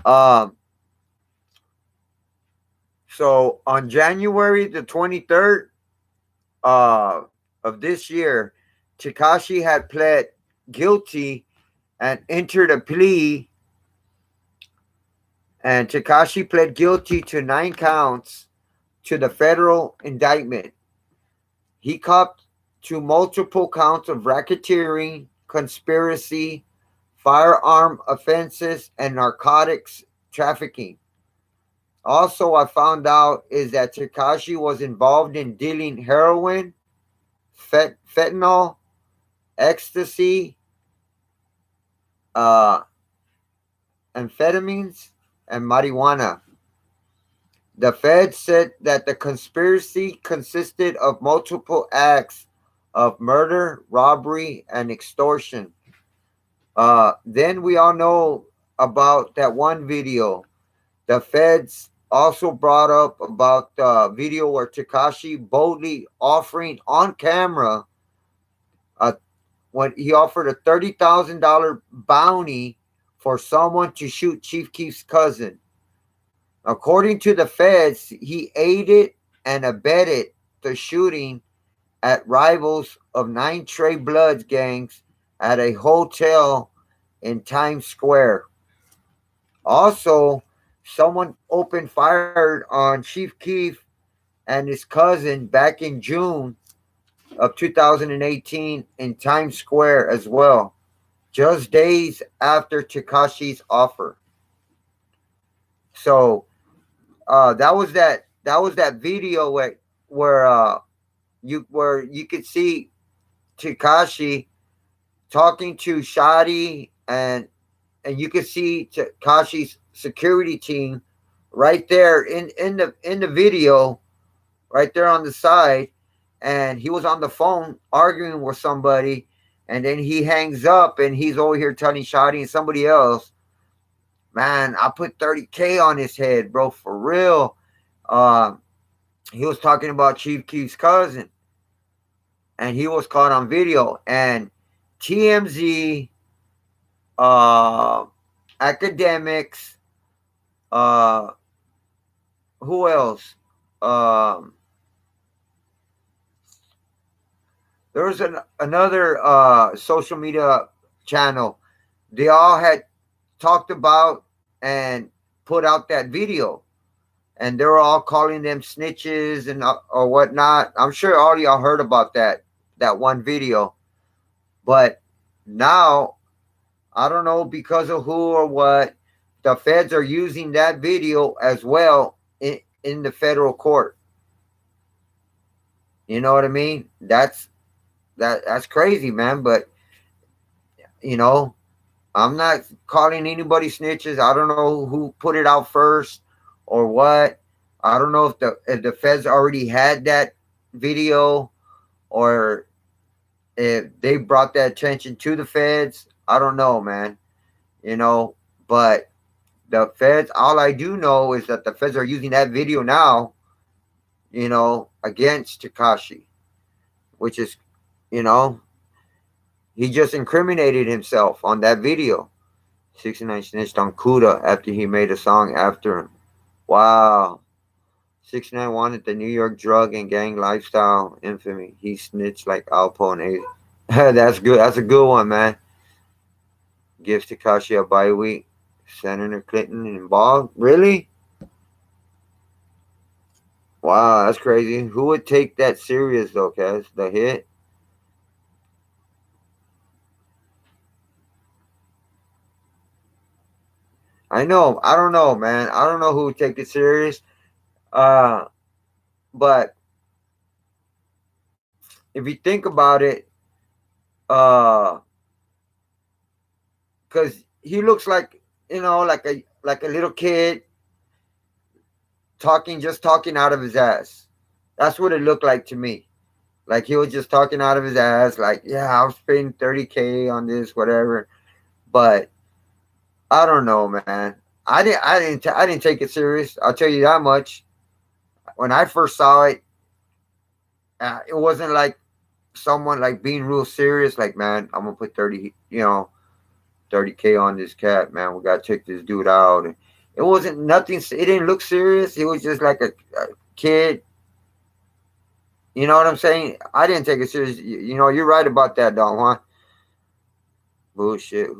Um, so on January the 23rd uh, of this year, Takashi had pled guilty and entered a plea, and Takashi pled guilty to 9 counts to the federal indictment. He copped to multiple counts of racketeering, conspiracy, firearm offenses, and narcotics trafficking. Also, I found out is that Takashi was involved in dealing heroin, fentanyl, ecstasy, uh, amphetamines, and marijuana. The Fed said that the conspiracy consisted of multiple acts of murder, robbery, and extortion. Then we all know about that one video. The feds also brought up about the video where Takashi boldly offering on camera uh, when he offered a $30,000 bounty for someone to shoot Chief Keef's cousin. According to the feds, he aided and abetted the shooting at rivals of Nine Trey Bloods gangs at a hotel in Times Square. Also, someone opened fire on Chief Keef and his cousin back in June of 2018 in Times Square as well, just days after Takashi's offer. So that video where you could see Takashi talking to Shadi, and you could see Takashi's security team right there in the video, right there on the side, and he was on the phone arguing with somebody, and then he hangs up and he's over here telling Shadi and somebody else, man, I put 30K on his head, bro, for real. Um, he was talking about Chief Keef's cousin, and he was caught on video. And TMZ, uh, academics, uh, who else? Um, there was another social media channel. They all had talked about and put out that video, and they were all calling them snitches and or whatnot. I'm sure all y'all heard about that one video, but now I don't know because of who or what. The feds are using that video as well in the federal court. You know what I mean? That's crazy, man. But you know, I'm not calling anybody snitches. I don't know who put it out first or what. I don't know if the feds already had that video or if they brought that attention to the feds. I don't know, man. You know, but the feds, all I do know is that the feds are using that video now against Takashi, which is, you know, he just incriminated himself on that video. 69 snitched on Kuda after he made a song after him. Wow. 69 wanted the New York drug and gang lifestyle infamy. He snitched like Alpo and A. That's good. That's a good one, man. Gives Takashi a bye week. Senator Clinton involved? Really? Wow, that's crazy. Who would take that serious though, Kaz? The hit? I know. I don't know, man. I don't know who would take it serious. Uh, but if you think about it, uh, because he looks like, like a little kid just talking out of his ass. That's what it looked like to me. Like he was just talking out of his ass, like, yeah, I'll spend 30K on this, whatever. But I don't know, man. I didn't take it serious. I'll tell you that much. When I first saw it, it wasn't like someone like being real serious. Like, man, I'm gonna put 30K on this cat, man. We gotta check this dude out. And it wasn't nothing. It didn't look serious. It was just like a kid. You know what I'm saying? I didn't take it serious. You're right about that, Don Juan. Bullshit.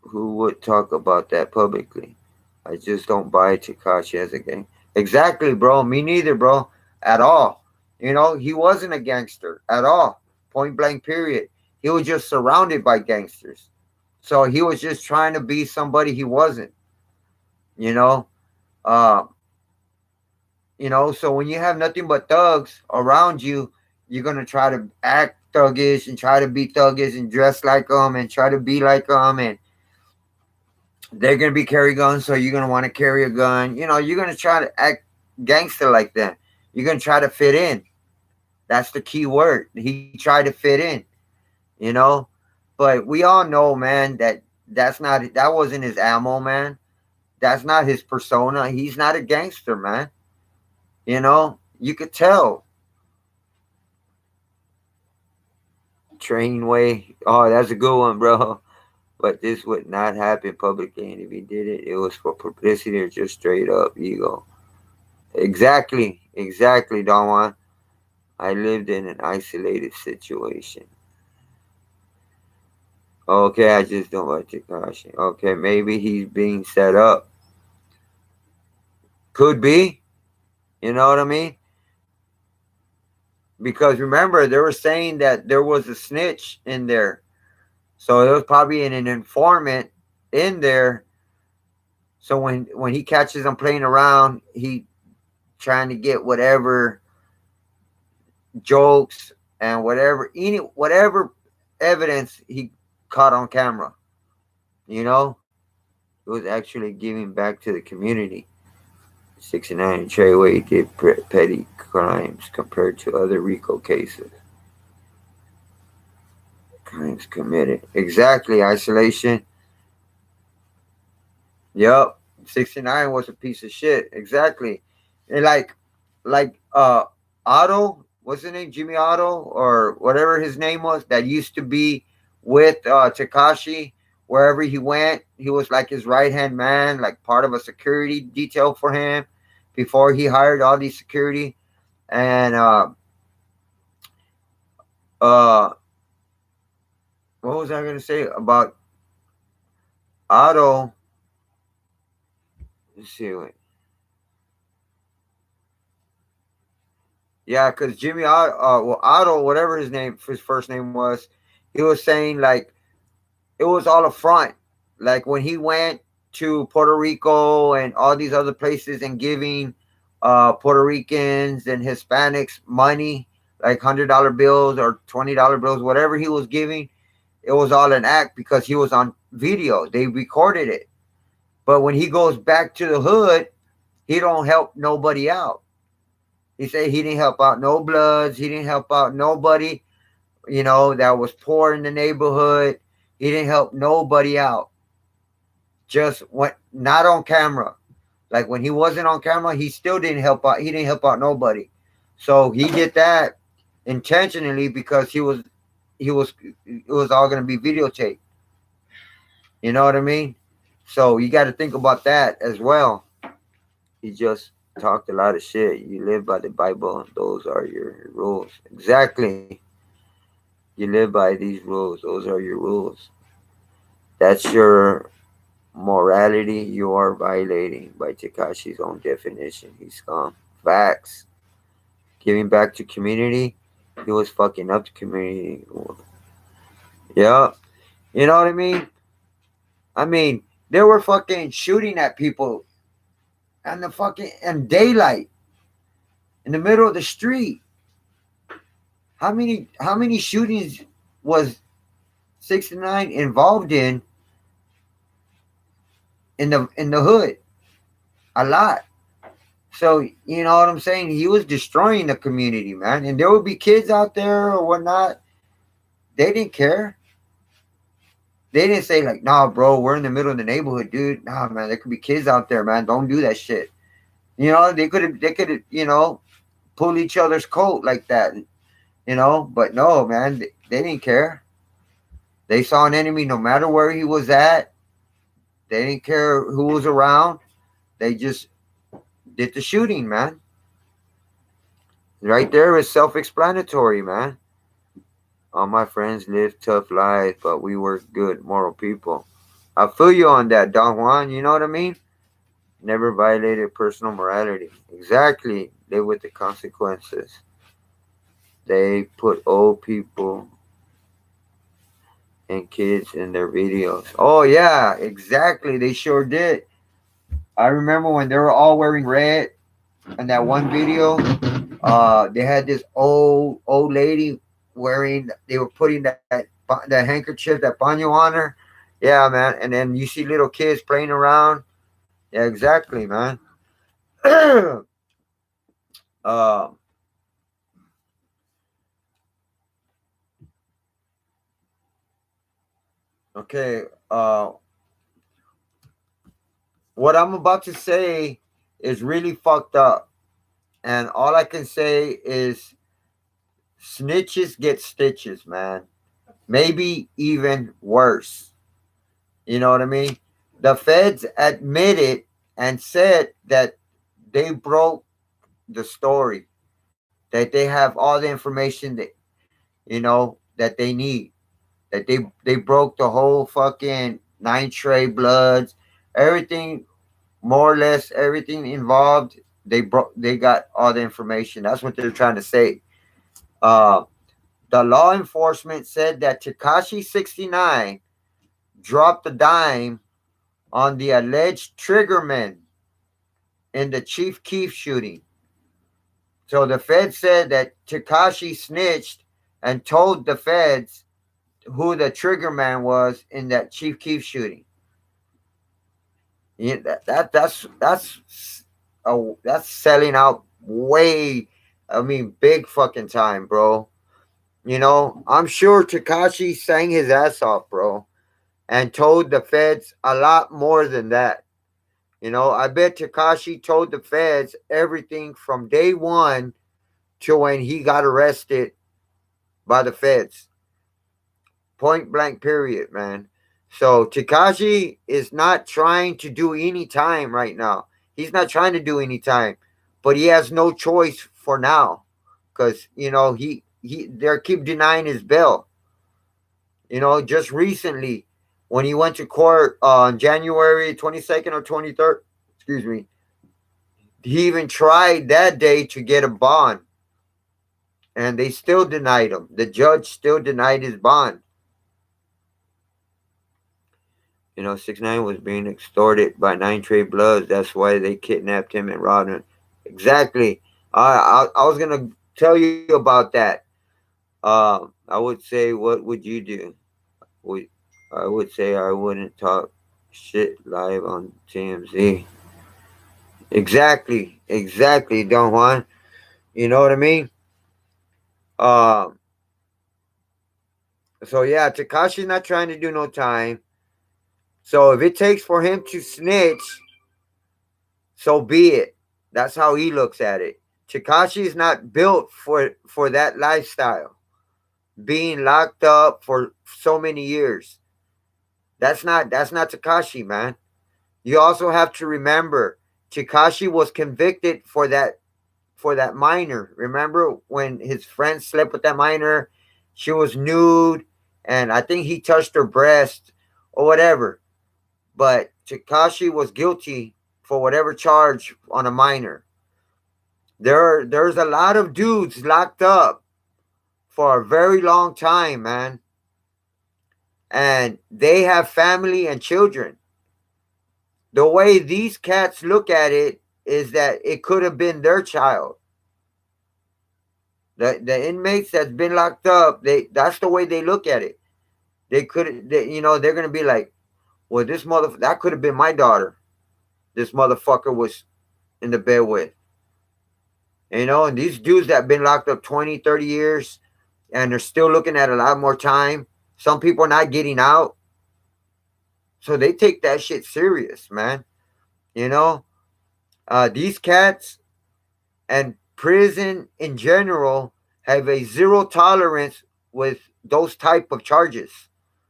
Who would talk about that publicly? I just don't buy Takashi as a gang. Exactly, bro. Me neither, bro. At all. He wasn't a gangster at all. Point blank, period. He was just surrounded by gangsters. So he was just trying to be somebody he wasn't. You know? Uh, so when you have nothing but thugs around you, you're going to try to act thuggish and try to be thuggish and dress like them and try to be like them. And they're going to be carry guns, so you're going to want to carry a gun. You're going to try to act gangster like that. You're going to try to fit in. That's the key word. He tried to fit in, you know? But we all know, man, that wasn't his ammo, man. That's not his persona. He's not a gangster, man. You could tell. Train way. Oh, that's a good one, bro. But this would not happen publicly, and if he did it, it was for publicity or just straight up ego. Exactly, Don Juan. I lived in an isolated situation. Okay, I just don't like Takashi. Okay, maybe he's being set up. Could be. You know what I mean? Because remember, they were saying that there was a snitch in there. So it was probably an informant in there. So when he catches them playing around, he trying to get whatever jokes and whatever evidence he caught on camera. You know, it was actually giving back to the community. 69 Treyway did petty crimes compared to other RICO cases. Crimes committed. Exactly, isolation. Yup. 69 was a piece of shit. Exactly. And like Otto, what's his name? Jimmy Otto or whatever his name was, that used to be with Takashi wherever he went. He was like his right hand man, like part of a security detail for him before he hired all these security. And uh what was I gonna say about Otto? Let's see. Wait. Yeah, because Jimmy Otto, whatever his first name was, he was saying like it was all a front. Like when he went to Puerto Rico and all these other places and giving Puerto Ricans and Hispanics money, like $100 bills or $20 bills, whatever he was giving, it was all an act because he was on video. They recorded it. But when he goes back to the hood, he don't help nobody out. He said he didn't help out no bloods. He didn't help out nobody, that was poor in the neighborhood. He didn't help nobody out. Just went not on camera. Like when he wasn't on camera, he still didn't help out. He didn't help out nobody. So he did that intentionally because he was it was all gonna be videotaped. You know what I mean? So you got to think about that as well. He just talked a lot of shit. You live by the Bible, and those are your rules. Exactly. You live by these rules. Those are your rules. That's your morality. You are violating by Tekashi's own definition. He's scum. Facts. Giving back to community. He was fucking up the community. Yeah. You know what I mean? I mean, they were fucking shooting at people and the fucking and daylight in the middle of the street. How many shootings was 69 involved in the hood? A lot. So you know what I'm saying? He was destroying the community, man. And there would be kids out there or whatnot. They didn't care. They didn't say like, "Nah, bro, we're in the middle of the neighborhood, dude. Nah, man, there could be kids out there, man. Don't do that shit." You know, they could have, pulled each other's coat like that. But no, man, they didn't care. They saw an enemy no matter where he was at. They didn't care who was around. They just did the shooting, man. Right there is self-explanatory, man. All my friends lived tough lives, but we were good, moral people. I feel you on that, Don Juan. You know what I mean? Never violated personal morality. Exactly. Live with the consequences. They put old people and kids in their videos. Oh yeah, exactly. They sure did. I remember when they were all wearing red in that one video. They had this old lady wearing. They were putting that handkerchief, that paño on her. Yeah, man. And then you see little kids playing around. Yeah, exactly, man. uh, okay. What I'm about to say is really fucked up, and all I can say is snitches get stitches, man. Maybe even worse. You know what I mean? The feds admitted and said that they broke the story, that they have all the information that they need, that they broke the whole fucking nine tray bloods, everything, more or less everything involved. They got all the information. That's what they're trying to say. Uh, the law enforcement said that Takashi 69 dropped the dime on the alleged triggerman in the Chief Keef shooting. So the feds said that Takashi snitched and told the feds who the triggerman was in that Chief Keef shooting. Yeah, that's selling out way. I mean, big fucking time, bro. I'm sure Takashi sang his ass off, bro, and told the feds a lot more than that. I bet Takashi told the feds everything from day one to when he got arrested by the feds. Point blank, period, man. So Takashi is not trying to do any time right now. He's not trying to do any time, but he has no choice for now, because they keep denying his bail. Just recently, when he went to court on January 22nd or 23rd, excuse me, he even tried that day to get a bond, and they still denied him. The judge still denied his bond. 6ix9ine was being extorted by Nine Trey Bloods. That's why they kidnapped him and robbed him. Exactly. I was gonna tell you about that. I would say, what would you do? Would I would say I wouldn't talk shit live on TMZ. Exactly, Don Juan. You know what I mean? Um. So yeah, Takashi's not trying to do no time. So if it takes for him to snitch, so be it. That's how he looks at it. Takashi is not built for that lifestyle. Being locked up for so many years. That's not Takashi, man. You also have to remember Takashi was convicted for that minor. Remember when his friend slept with that minor? She was nude, and I think he touched her breast or whatever. But Takashi was guilty for whatever charge on a minor. There's a lot of dudes locked up for a very long time, man, and they have family and children. The way these cats look at it is that it could have been their child. The inmates that's been locked up, that's the way they look at it. They're gonna be like, well, this mother that could have been my daughter. This motherfucker was in the bed with. And these dudes that have been locked up 20, 30 years and they're still looking at a lot more time. Some people are not getting out. So they take that shit serious, man. You know, these cats and prison in general have a zero tolerance with those type of charges.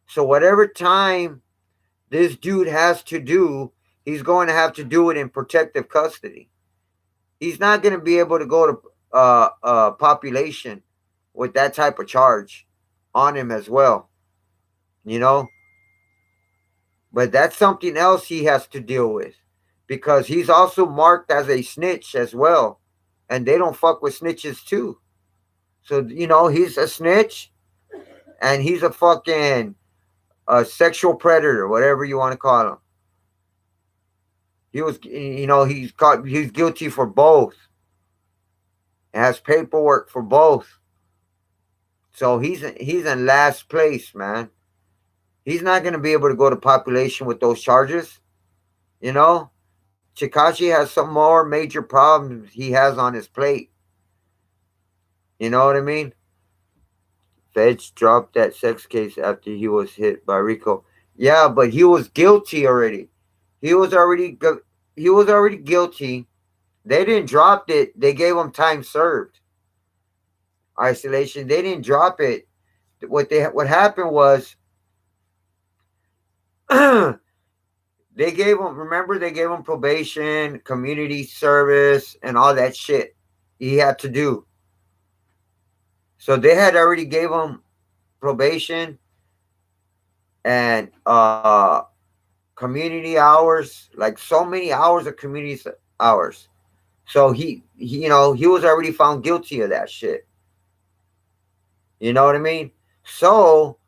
So whatever time this dude has to do, he's going to have to do it in protective custody. He's not going to be able to go to population with that type of charge on him as well. You know, but that's something else he has to deal with because he's also marked as a snitch as well, and they don't fuck with snitches too. So he's a snitch, and he's a fucking sexual predator, whatever you want to call him. He's guilty for both. Has paperwork for both. So he's in last place, man. He's not gonna be able to go to population with those charges. You know, Chikashi has some more major problems he has on his plate. You know what I mean? Feds dropped that sex case after he was hit by Rico. Yeah, but he was guilty already. He was already he was already guilty. They didn't drop it. They gave him time served. Isolation. They didn't drop it. What happened was they gave him. Remember, they gave him probation, community service, and all that shit he had to do. So they had already gave him probation and community hours, like so many hours of community hours. So he was already found guilty of that shit. You know what I mean? So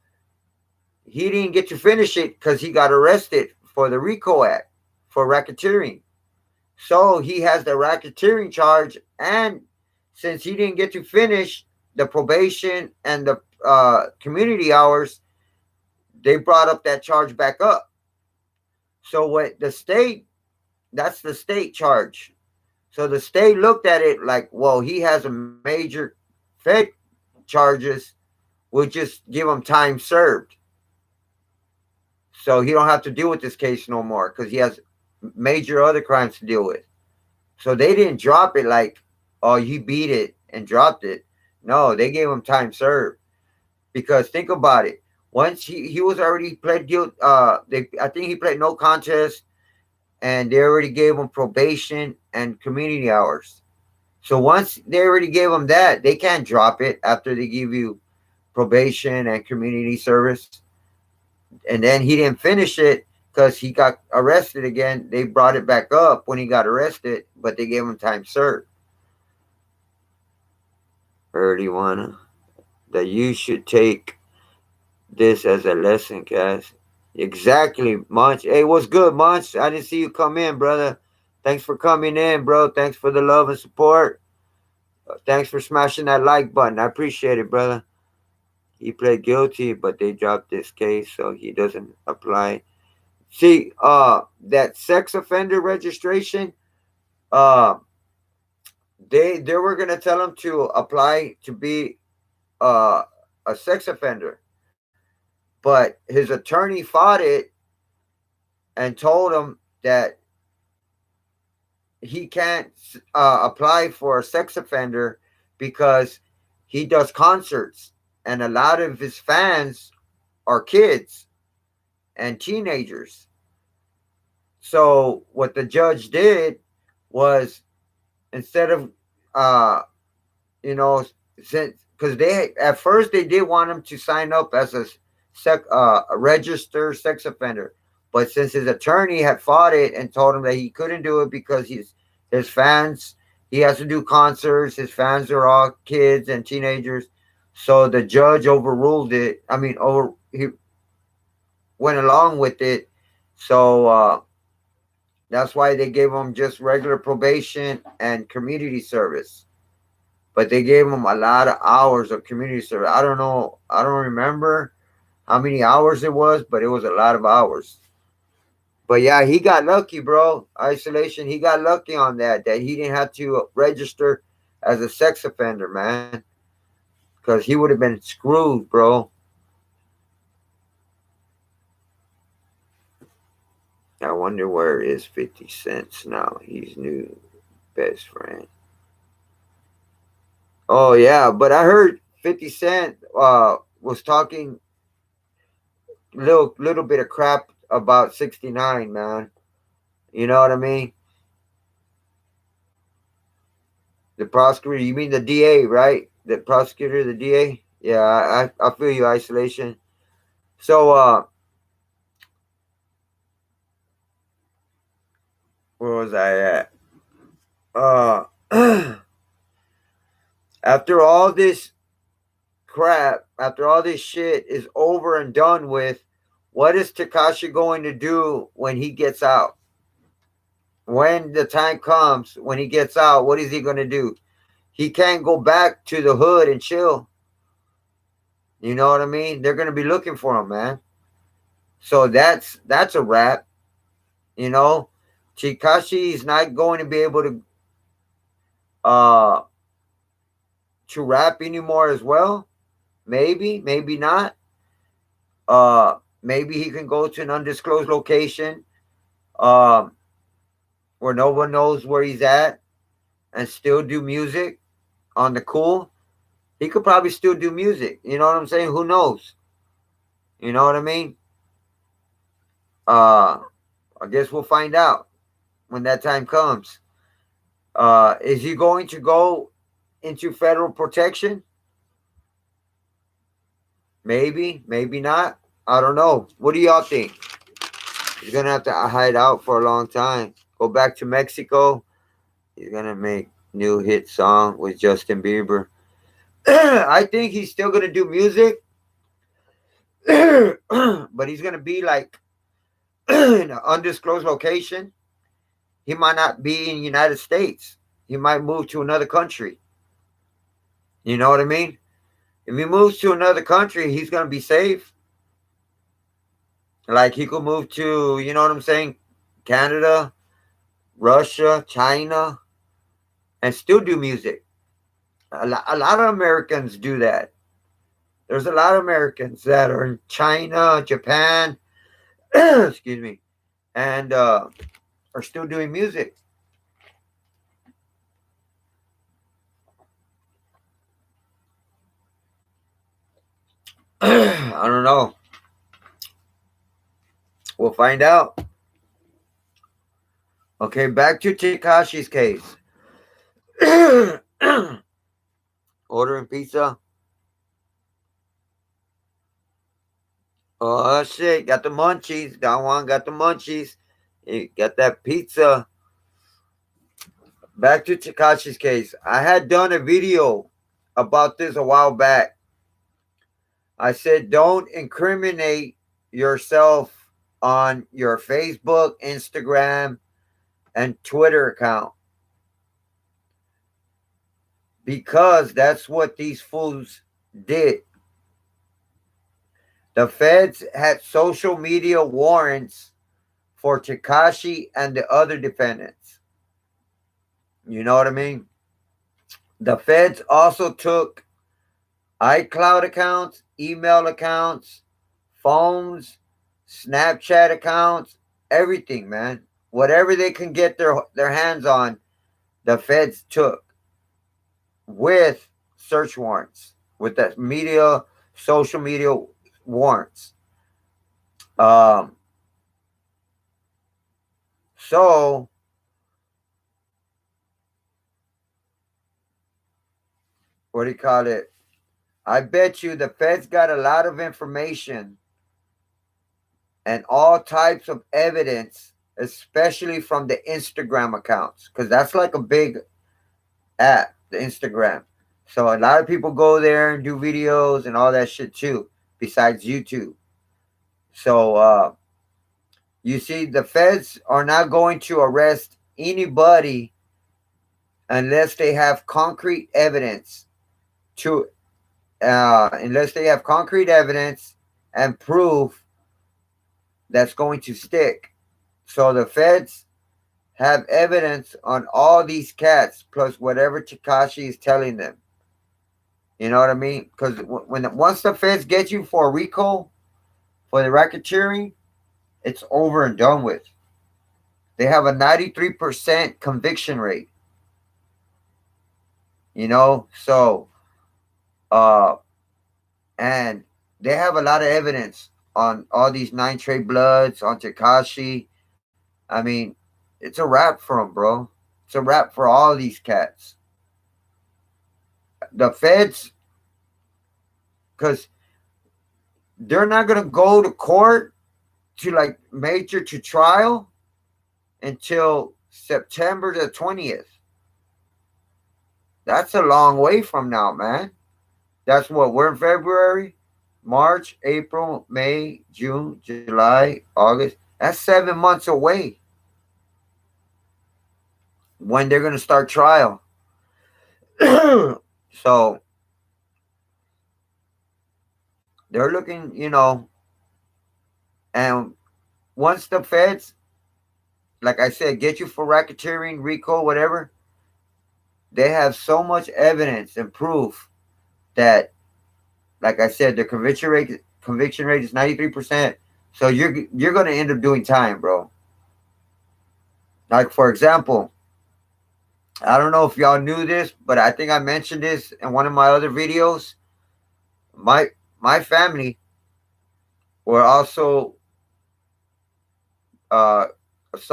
he didn't get to finish it because he got arrested for the RICO Act for racketeering. So he has the racketeering charge, and since he didn't get to finish the probation and the community hours, they brought up that charge back up. So what the state, that's the state charge. So the state looked at it like, well, he has a major Fed charges. We'll just give him time served. So he don't have to deal with this case no more because he has major other crimes to deal with. So they didn't drop it like, oh, he beat it and dropped it. No, they gave him time served. Because think about it. Once he was already pled guilty, I think he pled no contest, and they already gave him probation and community hours. So once they already gave him that, they can't drop it after they give you probation and community service. And then he didn't finish it because he got arrested again. They brought it back up when he got arrested, but they gave him time served. Early one that you should take this as a lesson, guys. Exactly, Munch. Hey, what's good, Munch? I didn't see you come in, brother. Thanks for coming in, bro. Thanks for the love and support. Thanks for smashing that like button. I appreciate it, brother. He pled guilty, but they dropped this case, so he doesn't apply. See, that sex offender registration, uh, they were gonna tell him to apply to be uh a sex offender, but his attorney fought it and told him that he can't apply for a sex offender because he does concerts, and a lot of his fans are kids and teenagers. So what the judge did was, instead of uh you know since, because they at first they did want him to sign up as a registered sex offender, but since his attorney had fought it and told him that he couldn't do it because his fans, he has to do concerts, his fans are all kids and teenagers, so the judge overruled it. I mean, over he went along with it. So that's why they gave him just regular probation and community service. But they gave him a lot of hours of community service. I don't know. I don't remember how many hours it was, but it was a lot of hours. But yeah, he got lucky, bro. Isolation. He got lucky on that. That he didn't have to register as a sex offender, man. Because he would have been screwed, bro. I wonder where is 50 Cents now. He's new best friend. Oh yeah, but I heard 50 Cent was talking little bit of crap about 69, man. You know what I mean? The prosecutor, you mean the DA, right? The prosecutor, the DA? Yeah, I feel you, isolation. So where was I at? Uh after all this crap, after all this shit is over and done with, what is Takashi going to do when he gets out? When the time comes, when he gets out, what is he going to do? He can't go back to the hood and chill. You know what I mean? They're going to be looking for him, man. So that's a wrap. You know, Chikashi is not going to be able uh to rap anymore as well. Maybe, maybe not. Maybe he can go to an undisclosed location, um, where no one knows where he's at, and still do music on the cool. He could probably still do music. You know what I'm saying? Who knows? You know what I mean? Uh, I guess we'll find out when that time comes. Is he going to go into federal protection? Maybe, maybe not. I don't know. What do y'all think? He's gonna have to hide out for a long time. Go back to Mexico. He's gonna make new hit song with Justin Bieber. I think he's still gonna do music, but he's gonna be like in an undisclosed location. He might not be in the United States. He might move to another country. You know what I mean? If he moves to another country, he's gonna be safe. Like he could move to, you know what I'm saying, Canada, Russia, China, and still do music. A lot of Americans do that. There's a lot of Americans that are in China, Japan, excuse me, and are still doing music. I don't know. We'll find out. Okay, back to Takashi's case. Ordering pizza. Oh shit, got the munchies. Don Juan got the munchies. He got that pizza. Back to Takashi's case. I had done a video about this a while back. I said don't incriminate yourself on your Facebook, Instagram, and Twitter account, because that's what these fools did. The feds had social media warrants for Tekashi and the other defendants. You know what I mean? The feds also took iCloud accounts, email accounts, phones, Snapchat accounts, everything, man. whatever they can get their hands on, the feds took with search warrants, with the media, social media warrants. Um, so what do you call it? I bet you the feds got a lot of information and all types of evidence, especially from the Instagram accounts, because that's like a big app, the Instagram. So a lot of people go there and do videos and all that shit too, besides YouTube. So you see, the feds are not going to arrest anybody unless they have concrete evidence to unless they have concrete evidence and proof that's going to stick. So the feds have evidence on all these cats plus whatever Takashi is telling them. You know what I mean? Because when once the feds get you for a RICO for the racketeering, it's over and done with. They have a 93% conviction rate. You know, so uh, and they have a lot of evidence on all these nine trade bloods on Takashi. I mean, it's a wrap for them, bro. It's a wrap for all these cats. The feds, because they're not gonna go to court to like major to trial until September the 20th. That's a long way from now, man. That's what we're in February, March, April, May, June, July, August. That's 7 months away when they're gonna start trial. So they're looking, and once the feds, like I said, get you for racketeering, RICO, whatever, they have so much evidence and proof that, like I said, the conviction rate is 93%. So you're gonna end up doing time, bro. Like for example, I don't know if y'all knew this, but I think I mentioned this in one of my other videos. My my family were also uh let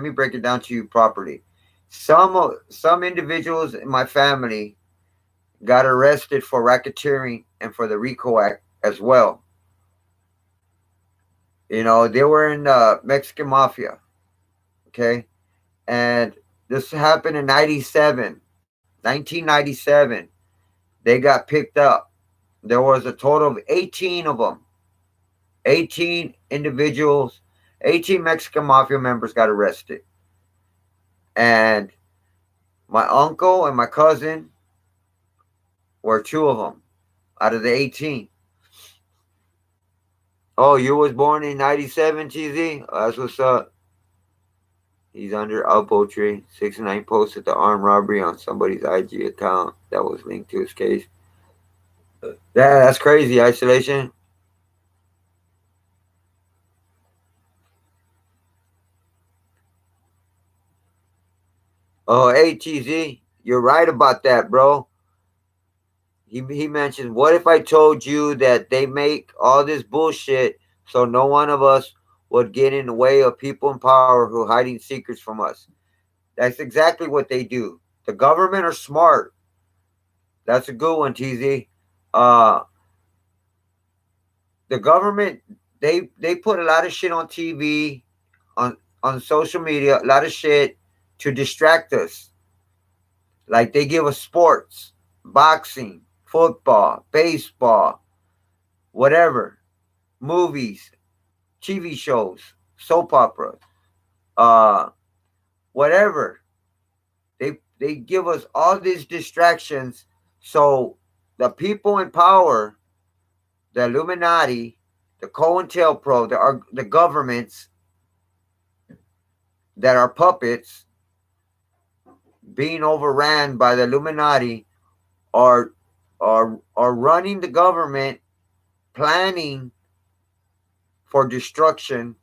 me break it down to you properly. Some individuals in my family got arrested for racketeering and for the RICO Act as well. They were in Mexican mafia, okay? And this happened in 97, 1997. They got picked up. There was a total of 18 of them. 18 individuals, 18 Mexican mafia members got arrested. And my uncle and my cousin were two of them out of the 18. Oh, you was born in 97, TZ? Oh, that's what's up. He's under elbow tree. 6 9 posted the armed robbery on somebody's IG account that was linked to his case. Yeah, that's crazy. Isolation. Oh, hey, TZ. You're right about that, bro. He mentioned, what if I told you that they make all this bullshit so no one of us would get in the way of people in power who are hiding secrets from us? That's exactly what they do. The government are smart. That's a good one, TZ. Uh, the government, they put a lot of shit on TV, on social media, a lot of shit to distract us. Like they give us sports, boxing, football, baseball, whatever, movies, TV shows, soap operas, uh, whatever. They give us all these distractions, so the people in power, the Illuminati, the COINTELPRO, the governments that are puppets being overran by the Illuminati are are running the government, planning for destruction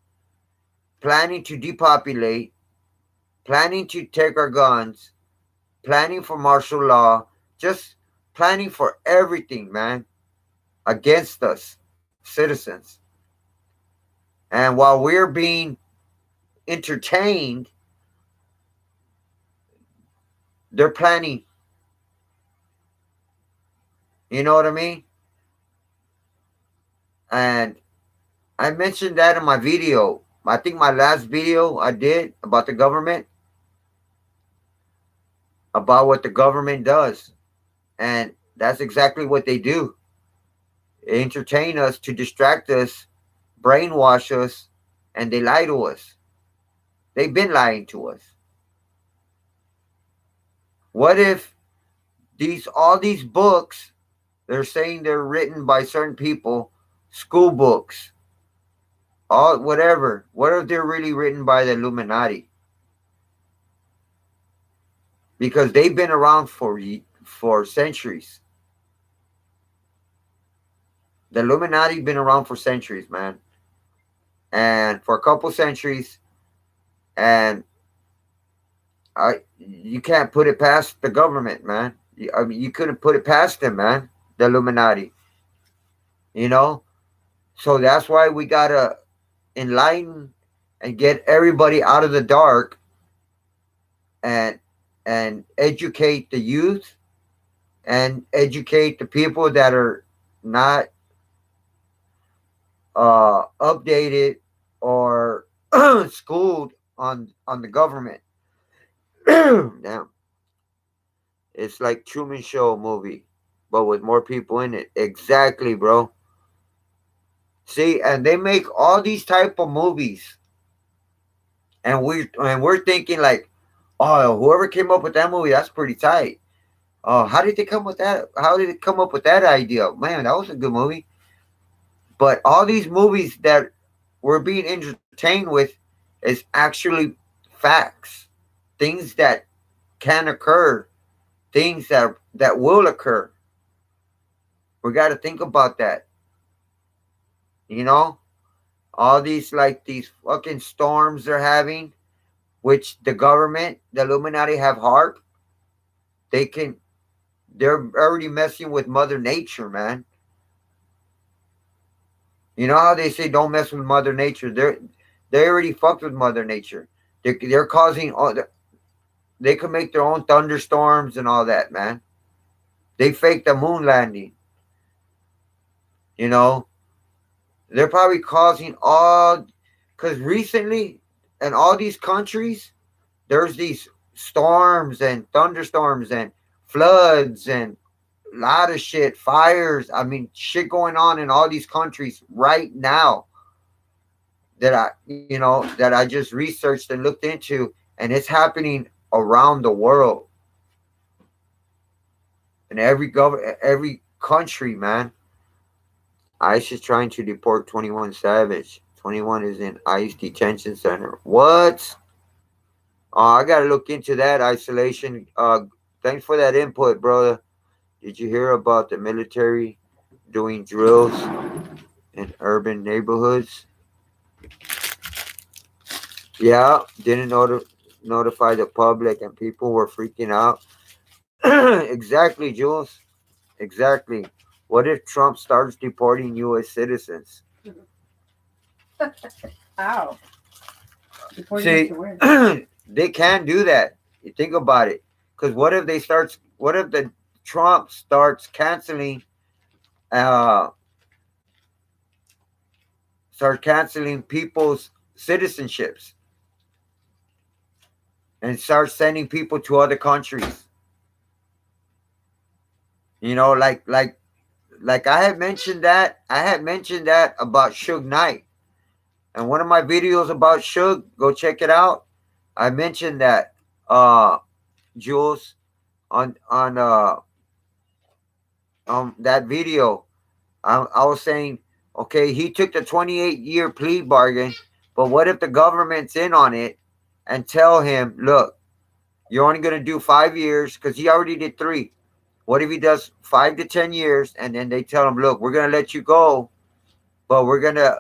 planning to depopulate, planning to take our guns, planning for martial law, just planning for everything, man, against us, citizens. And while we're being entertained, they're planning. You know what I mean? And I mentioned that in my video. I think my last video I did about the government, about what the government does. And that's exactly what they do. They entertain us to distract us, brainwash us, and they lie to us. They've been lying to us. What if these all these books they're saying they're written by certain people, school books, all whatever. What if they're really written by the Illuminati? Because they've been around for centuries. The Illuminati been around for centuries, man, and for a couple centuries, and you can't put it past the government, man. I mean, you couldn't put it past them, man. The Illuminati, you know. So that's why we gotta enlighten and get everybody out of the dark and educate the youth and educate the people that are not updated or schooled on the government. Now it's like Truman Show movie, but with more people in it. Exactly, bro. See, and they make all these type of movies, and we're thinking like, oh, whoever came up with that movie, that's pretty tight. Oh, how did they come with that? How did it come up with that idea? Man, that was a good movie. But all these movies that we're being entertained with is actually facts, things that can occur, things that will occur. We got to think about that. You know, all these like these fucking storms they're having, which the government, the Illuminati have harp. They can. They're already messing with Mother Nature, man. You know how they say don't mess with Mother Nature? They already fucked with Mother Nature. They're causing all. They can make their own thunderstorms and all that, man. They faked the moon landing. You know, they're probably causing all because recently in all these countries there's these storms and thunderstorms and floods and a lot of shit, fires. I mean, shit going on in all these countries right now that I just researched and looked into, and it's happening around the world in every country, man. ICE is trying to deport 21 Savage. 21 is in ICE detention center. What? I gotta look into that isolation. Thanks for that input, brother. Did you hear about the military doing drills in urban neighborhoods? Yeah, didn't notify the public, and people were freaking out. Exactly, Jules. Exactly. What if Trump starts deporting U.S. citizens? How? Reporting See, to where? they can do that. You think about it, because what if they start? What if the Trump starts uh, canceling people's citizenships and start sending people to other countries? You know, like I had mentioned that about Suge Knight. And one of my videos about Suge, go check it out. I mentioned that Jules on that video. I was saying, okay, he took the 28-year plea bargain, but what if the government's in on it and tell him, look, you're only going to do 5 years because he already did 3. What if he does 5 to 10 years and then they tell him, look, we're going to let you go, but we're gonna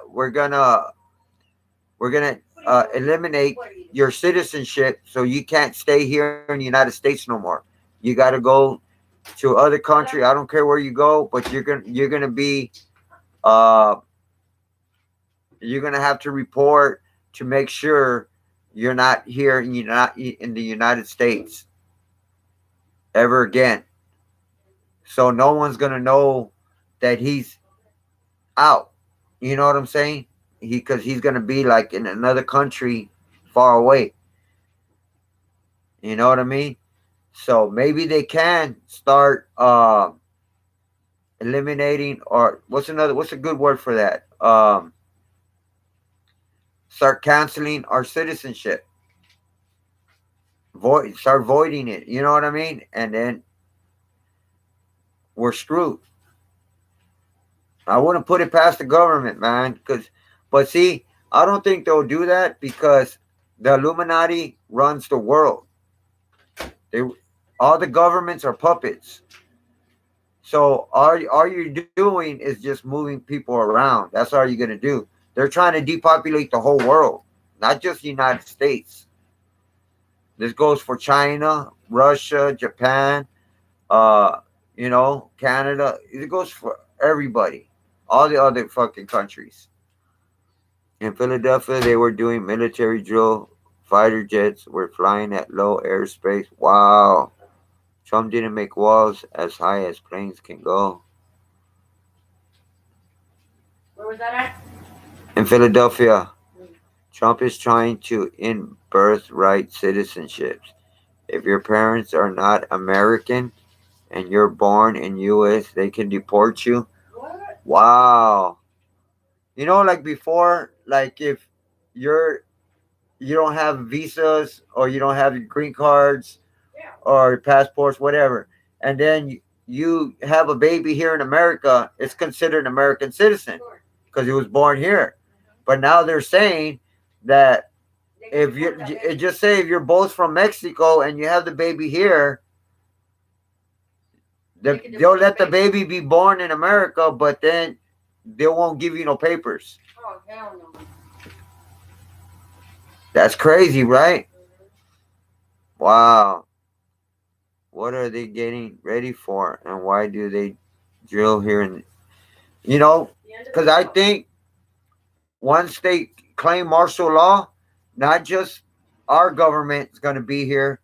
eliminate your citizenship, so you can't stay here in the United States no more. You got to go to other country. I don't care where you go, but you're gonna be uh, you're gonna have to report to make sure you're not here in the United States ever again. So no one's gonna know that he's out. You know what I'm saying? Because he's gonna be like in another country far away. You know what I mean? So maybe they can start eliminating, or what's a good word for that? Start canceling our citizenship. Start voiding it. You know what I mean? And then we're screwed. I wouldn't put it past the government, man. But see, I don't think they'll do that because the Illuminati runs the world. They, all the governments are puppets. So all you're doing is just moving people around. That's all you're gonna do. They're trying to depopulate the whole world, not just the United States. This goes for China, Russia, Japan, uh, Canada. It goes for everybody, all the other fucking countries. In Philadelphia, they were doing military drill. Fighter jets were flying at low airspace. Wow. Trump didn't make walls as high as planes can go. Where was that at? In Philadelphia, Trump is trying to end birthright citizenships. If your parents are not American and you're born in US, they can deport you. What? Wow. Like before, like if you're you don't have visas or you don't have your green cards Yeah. or passports, whatever, and then you have a baby here in America, it's considered an American citizen Sure. because he was born here. But now they're saying that They can if you deport that baby. just say if you're both from Mexico and you have the baby here, They can they'll deport let the the baby. baby be born in America, but then they won't give you no papers. Oh hell no. That's crazy, right? Mhm. Wow. What are they getting ready for, and why do they drill here? And The end of because the I world. think once they claim martial law, not just our government is going to be here,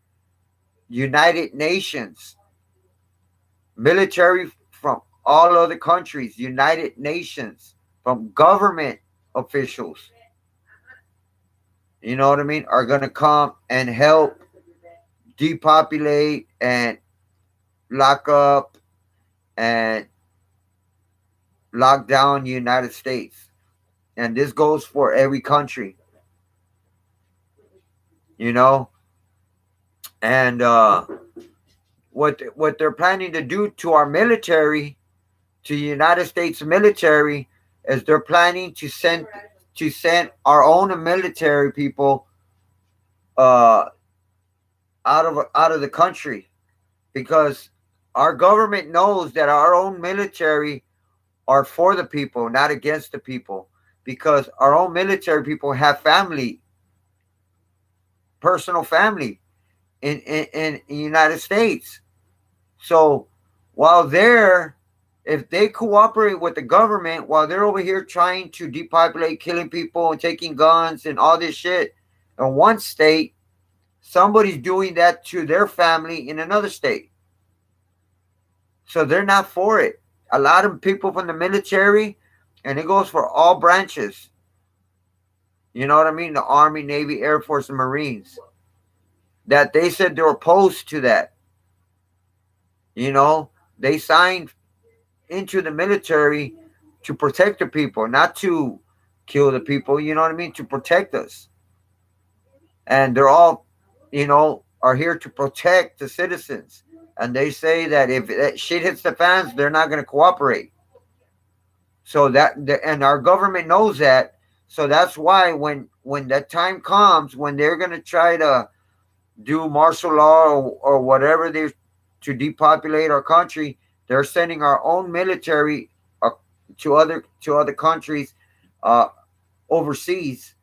United Nations, military from all other countries, United Nations, from government officials, you know what I mean, are going to come and help depopulate and lock up and lock down the United States. And this goes for every country, you know. And what they're planning to do to our military, to the United States military, is they're planning to send our own military people uh, out of the country, because our government knows that our own military are for the people, not against the people, because our own military people have family, personal family in the United States. So while they're if they cooperate with the government while they're over here trying to depopulate, killing people and taking guns and all this shit in one state, somebody's doing that to their family in another state. So they're not for it. A lot of people from the military, and it goes for all branches. You know what I mean? The Army, Navy, Air Force, and Marines. That they said they're opposed to that. You know, they signed into the military to protect the people, not to kill the people. You know what I mean? To protect us, and they're all, are here to protect the citizens. And they say that if that shit hits the fans, they're not going to cooperate. So and our government knows that. So that's why when that time comes, when they're going to try to do martial law or whatever they to depopulate our country, they're sending our own military uh, to other countries uh, overseas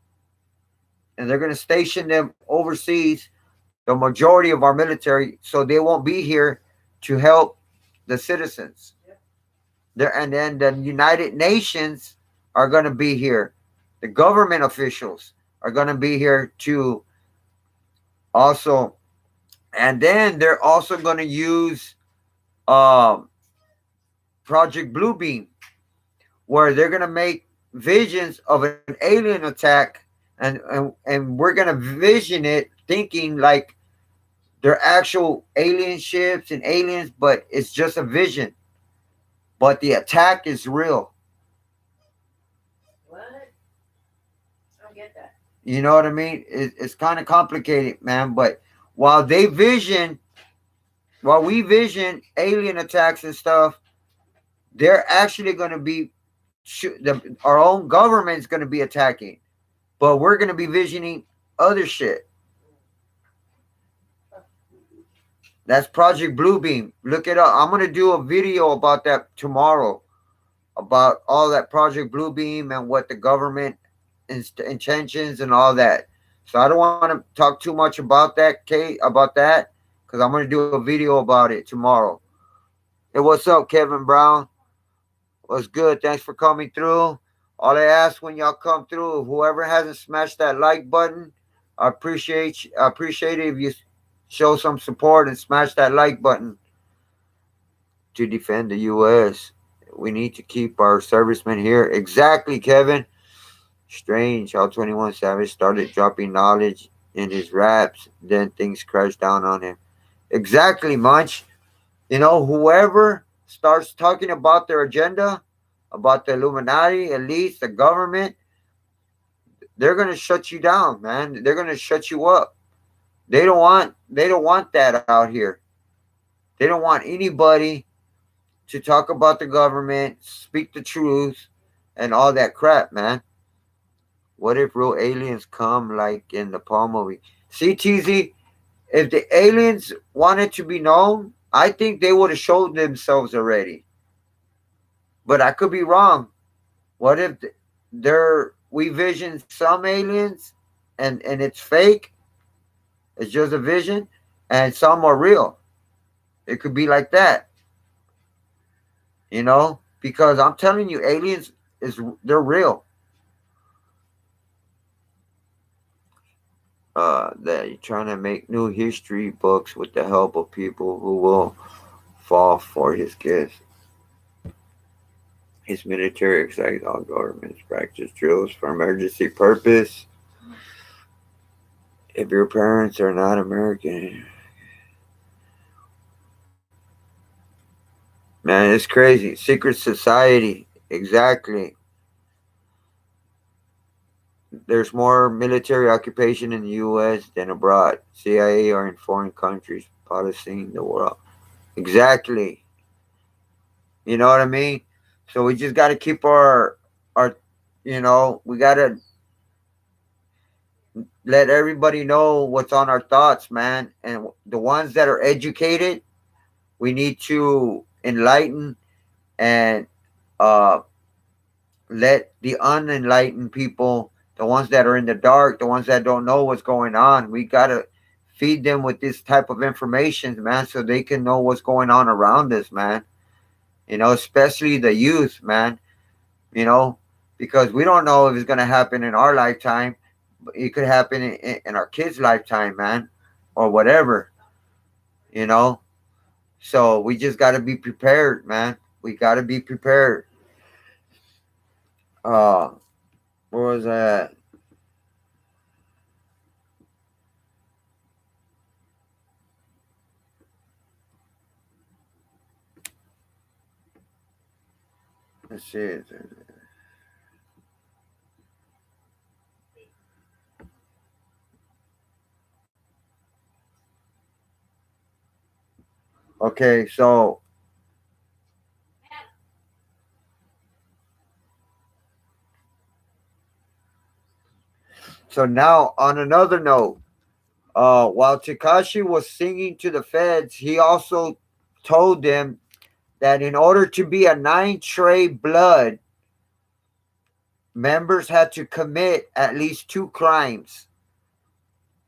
and they're going to station them overseas, the majority of our military, so they won't be here to help the citizens. There, and then the United Nations are going to be here. The government officials are going to be here to also, and then they're also going to use um, Project Bluebeam, where they're going to make visions of an alien attack, and we're going to vision it thinking like they're actual alien ships and aliens, but it's just a vision. But the attack is real. What? I don't get that. You know what I mean? It's kind of complicated, man. But while they vision, while we vision alien attacks and stuff, they're actually going to be our own government's going to be attacking, but we're going to be visioning other shit. That's Project Bluebeam. Look it up. I'm going to do a video about that tomorrow, about all that Project Bluebeam and what the government intentions and all that. So I don't want to talk too much about that, Kate, about that, because I'm going to do a video about it tomorrow. Hey, what's up, Kevin Brown? What's good? Thanks for coming through. All I ask when y'all come through, whoever hasn't smashed that like button, I appreciate it if you show some support and smash that like button to defend the U.S. We need to keep our servicemen here. Exactly, Kevin. Strange how 21 Savage started dropping knowledge in his raps, then things crashed down on him. Exactly, Munch. You know, whoever starts talking about their agenda, about the Illuminati, elites, the government, they're gonna shut you down, man. They're gonna shut you up. They don't want that out here. They don't want anybody to talk about the government, speak the truth, and all that crap, man. What if real aliens come like in the Paul movie? See, TZ, if the aliens wanted to be known, I think they would have showed themselves already. But I could be wrong. What if we vision some aliens and it's fake? It's just a vision, and some are real. It could be like that, because I'm telling you, aliens they're real. That you're trying to make new history books with the help of people who will fall for his gifts. His military excites all governments practice drills for emergency purpose. If your parents are not American, man, it's crazy. Secret society, exactly. There's more military occupation in the U.S. than abroad. CIA are in foreign countries policing the world. Exactly. You know what I mean? So we just got to keep our we got to let everybody know what's on our thoughts, man. And the ones that are educated, we need to enlighten and uh, let the unenlightened people, the ones that are in the dark, the ones that don't know what's going on, we got to feed them with this type of information, man, so they can know what's going on around us, man. Especially the youth, man, because we don't know if it's going to happen in our lifetime. It could happen in our kids' lifetime, man, or whatever, you know. So we just got to be prepared, man. We got to be prepared. Uh, where was that? Let's see. Okay, so now on another note, while Takashi was singing to the feds, he also told them that in order to be a 9 Trey blood, members had to commit at least 2 crimes.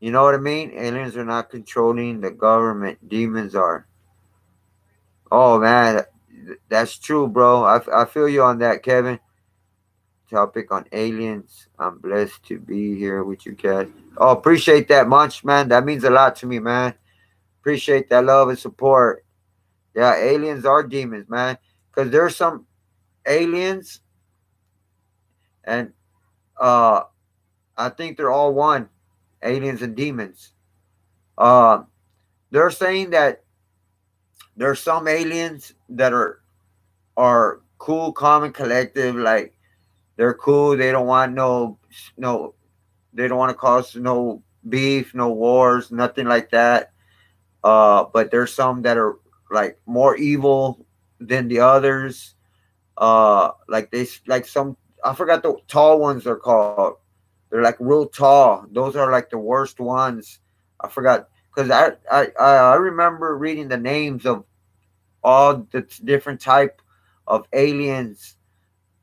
You know what I mean? Aliens are not controlling the government. Demons are. Oh man, that's true, bro. I feel you on that, Kevin. Topic on aliens. I'm blessed to be here with you guys. Oh, appreciate that much, man. That means a lot to me, man. Appreciate that love and support. Yeah, aliens are demons, man. Cause there's some aliens, and uh, I think they're all one. Aliens and demons. Uh, they're saying that there's some aliens that are cool, calm, and collective. Like they're cool. They don't want no. They don't want to cause no beef, no wars, nothing like that. But there's some that are like more evil than the others. Like like some, I forgot the tall ones are called. They're like real tall. Those are like the worst ones. I forgot because I remember reading the names of all the different type of aliens,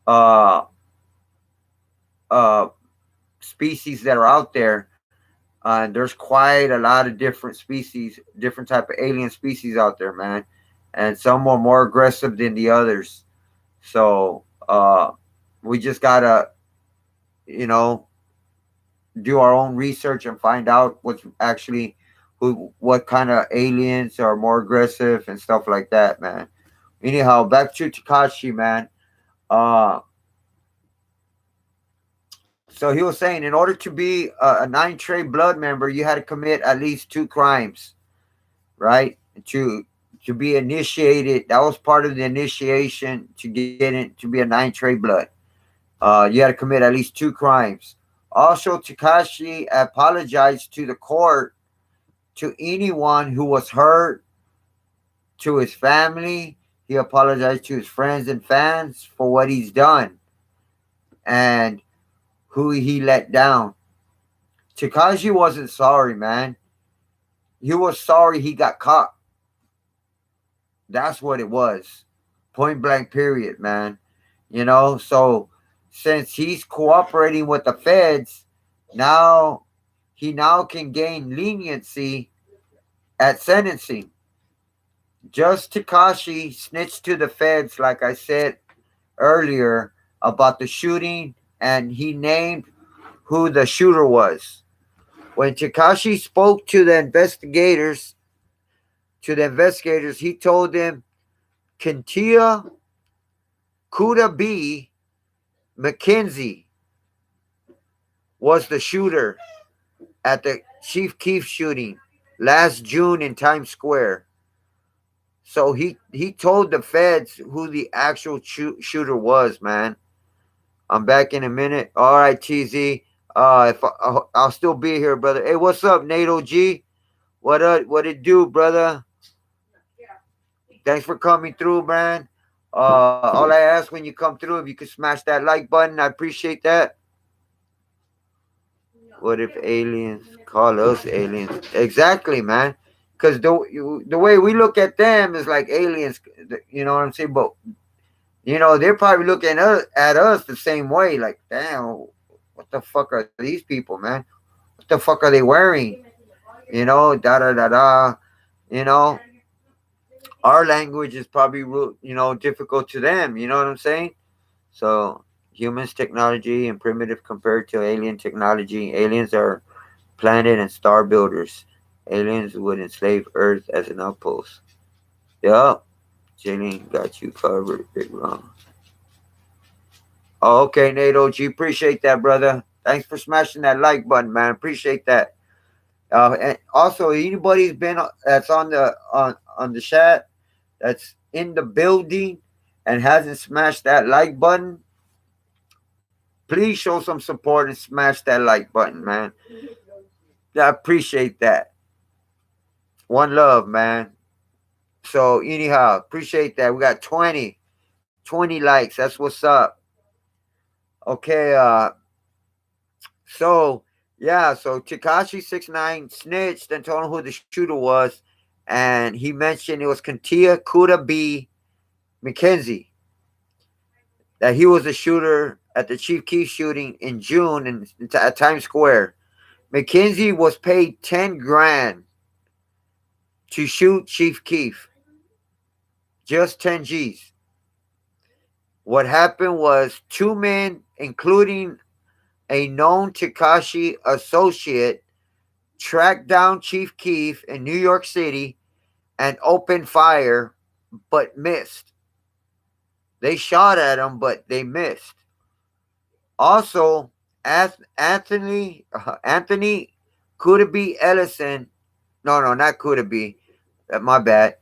uh uh species that are out there. And there's quite a lot of different species, different type of alien species out there, man. And some are more aggressive than the others. So we just gotta, you know, do our own research and find out what's actually what kind of aliens are more aggressive and stuff like that, man. Anyhow, back to Takashi, man. Uh, so he was saying, in order to be a nine trade blood member, you had to commit at least two crimes, right? To be initiated, that was part of the initiation to get in to be a nine trade blood. You had to commit at least two crimes. Also, Takashi apologized to the court, to anyone who was hurt, to his family. He apologized to his friends and fans for what he's done and who he let down. Takashi wasn't sorry, man. He was sorry he got caught. That's what it was. Point blank, period, man. So since he's cooperating with the feds, now he now can gain leniency at sentencing. Just Takashi snitched to the feds, like I said earlier, about the shooting, and he named who the shooter was. When Takashi spoke to the investigators, he told them Kentia Kuda B. McKenzie was the shooter at the Chief Keef shooting last June in Times Square. So he told the feds who the actual shooter was, man. I'm back in a minute. All right, TZ. If I'll still be here, brother. Hey, what's up, NATO G? What it do, brother? Thanks for coming through, man. All I ask when you come through, if you could smash that like button, I appreciate that. What if aliens call us aliens? Exactly, man. Because the way we look at them is like aliens. You know what I'm saying? But they're probably looking at us the same way. Like, damn, what the fuck are these people, man? What the fuck are they wearing? Da da da da. You know, our language is probably difficult to them. You know what I'm saying? So humans technology and primitive compared to alien technology. Aliens are planet and star builders. Aliens would enslave Earth as an outpost. Yup. Jillian got you covered, Big Ron. Oh, okay, Nate OG. Appreciate that, brother. Thanks for smashing that like button, man. Appreciate that. And also, anybody's been that's on the chat, that's in the building and hasn't smashed that like button, please show some support and smash that like button, man. I appreciate that. One love, man. So anyhow, appreciate that. We got 20 likes. That's what's up. Okay, so yeah, so Tekashi 69 snitched and told him who the shooter was, and he mentioned it was Kantia Kuda B. McKenzie, that he was the shooter at the Chief Keef shooting in June at Times Square. McKenzie was paid 10 grand to shoot Chief Keef. Just 10 G's. What happened was two men, including a known Tekashi associate, tracked down Chief Keef in New York City and opened fire, but missed. They shot at him, but they missed. Also, Anthony could it be Ellison? No, not could it be. My bad.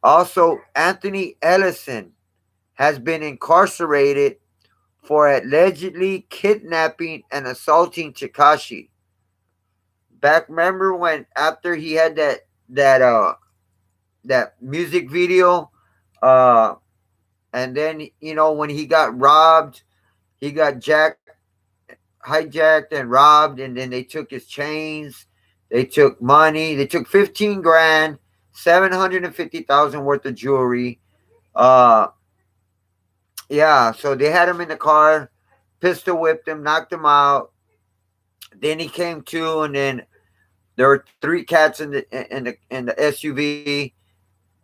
Also, Anthony Ellison has been incarcerated for allegedly kidnapping and assaulting Tekashi. Back remember when after he had that music video, uh, and then when he got robbed, he got hijacked and robbed, and then they took his chains, they took money, they took 15 grand, 750,000 worth of jewelry. Uh, yeah, so they had him in the car, pistol whipped him, knocked him out. Then he came to, and then there were three cats in the SUV.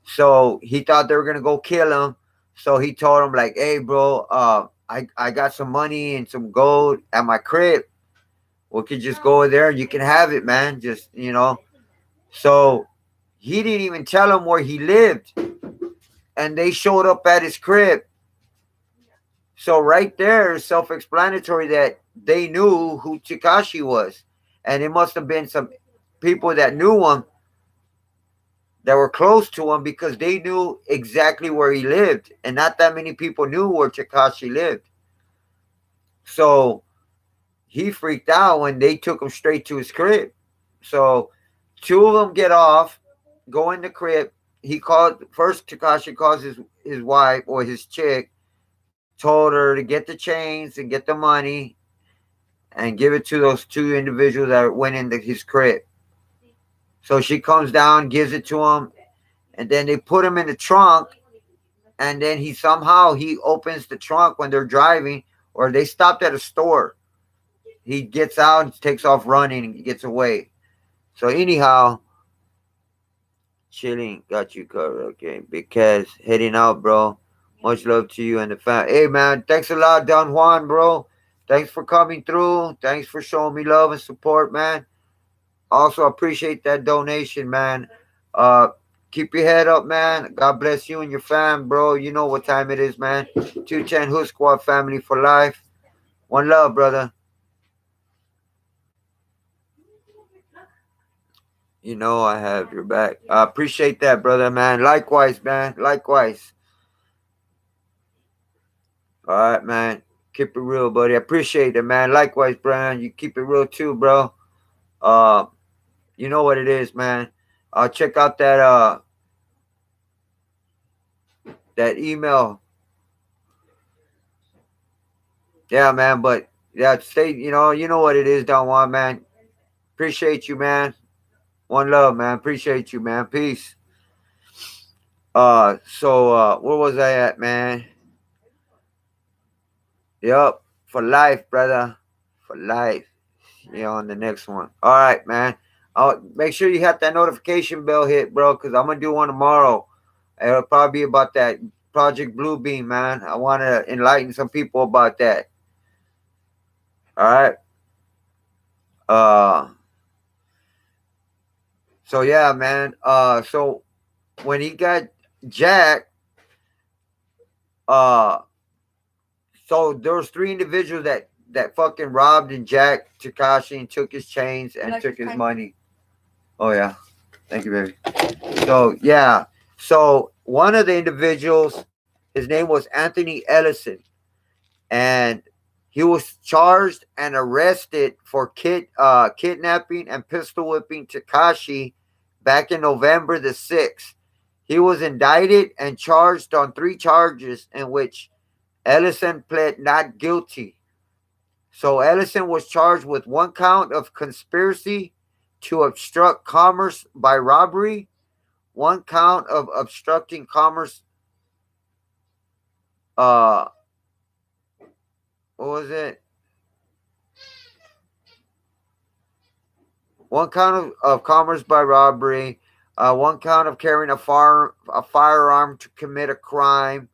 So he thought they were gonna go kill him. So he told him like, "Hey, bro, I got some money and some gold at my crib. We could just go there and you can have it, man. Just." So he didn't even tell him where he lived, and they showed up at his crib. So right there is self-explanatory that they knew who Takashi was, and it must have been some people that knew him that were close to him because they knew exactly where he lived, and not that many people knew where Takashi lived. So he freaked out when they took him straight to his crib. So two of them get off, go in the crib. He called first. Takashi calls his wife or his chick, told her to get the chains and get the money and give it to those two individuals that went into his crib. So she comes down, gives it to him, and then they put him in the trunk. And then he opens the trunk when they're driving, or they stopped at a store. He gets out and takes off running and gets away. So anyhow, chilling, got you covered. Okay, because heading out, bro. Much love to you and the fam. Hey man, thanks a lot, Don Juan, bro. Thanks for coming through. Thanks for showing me love and support, man. Also appreciate that donation, man. Uh, keep your head up, man. God bless you and your fam, bro. You know what time it is, man. 210 Hood Squad family for life. One love, brother. You know I have your back. I appreciate that, brother, man. Likewise, man. Likewise. All right, man. Keep it real, buddy. I appreciate it, man. Likewise, Brian. You keep it real too, bro. Uh, you know what it is, man. Check out that email. Yeah, man. But yeah, stay. You know what it is, Don Juan, man. Appreciate you, man. One love, man. Appreciate you, man. Peace. So where was I at, man? Yup. For life, brother. For life. Yeah, on the next one. All right, man. Make sure you have that notification bell hit, bro, because I'm gonna do one tomorrow. It'll probably be about that Project Bluebeam, man. I want to enlighten some people about that. All right. Uh. So yeah, man. So when he got Jack, uh, so there was three individuals that fucking robbed and jacked Takashi and took his chains and took his money. Oh yeah. Thank you, baby. So yeah. So one of the individuals, his name was Anthony Ellison, and he was charged and arrested for kidnapping and pistol whipping Takashi back in November the 6th. He was indicted and charged on three charges in which Ellison pled not guilty. So Ellison was charged with one count of conspiracy to obstruct commerce by robbery, one count of obstructing commerce. Uh, what was it? one count of commerce by robbery, one count of carrying a firearm to commit a crime.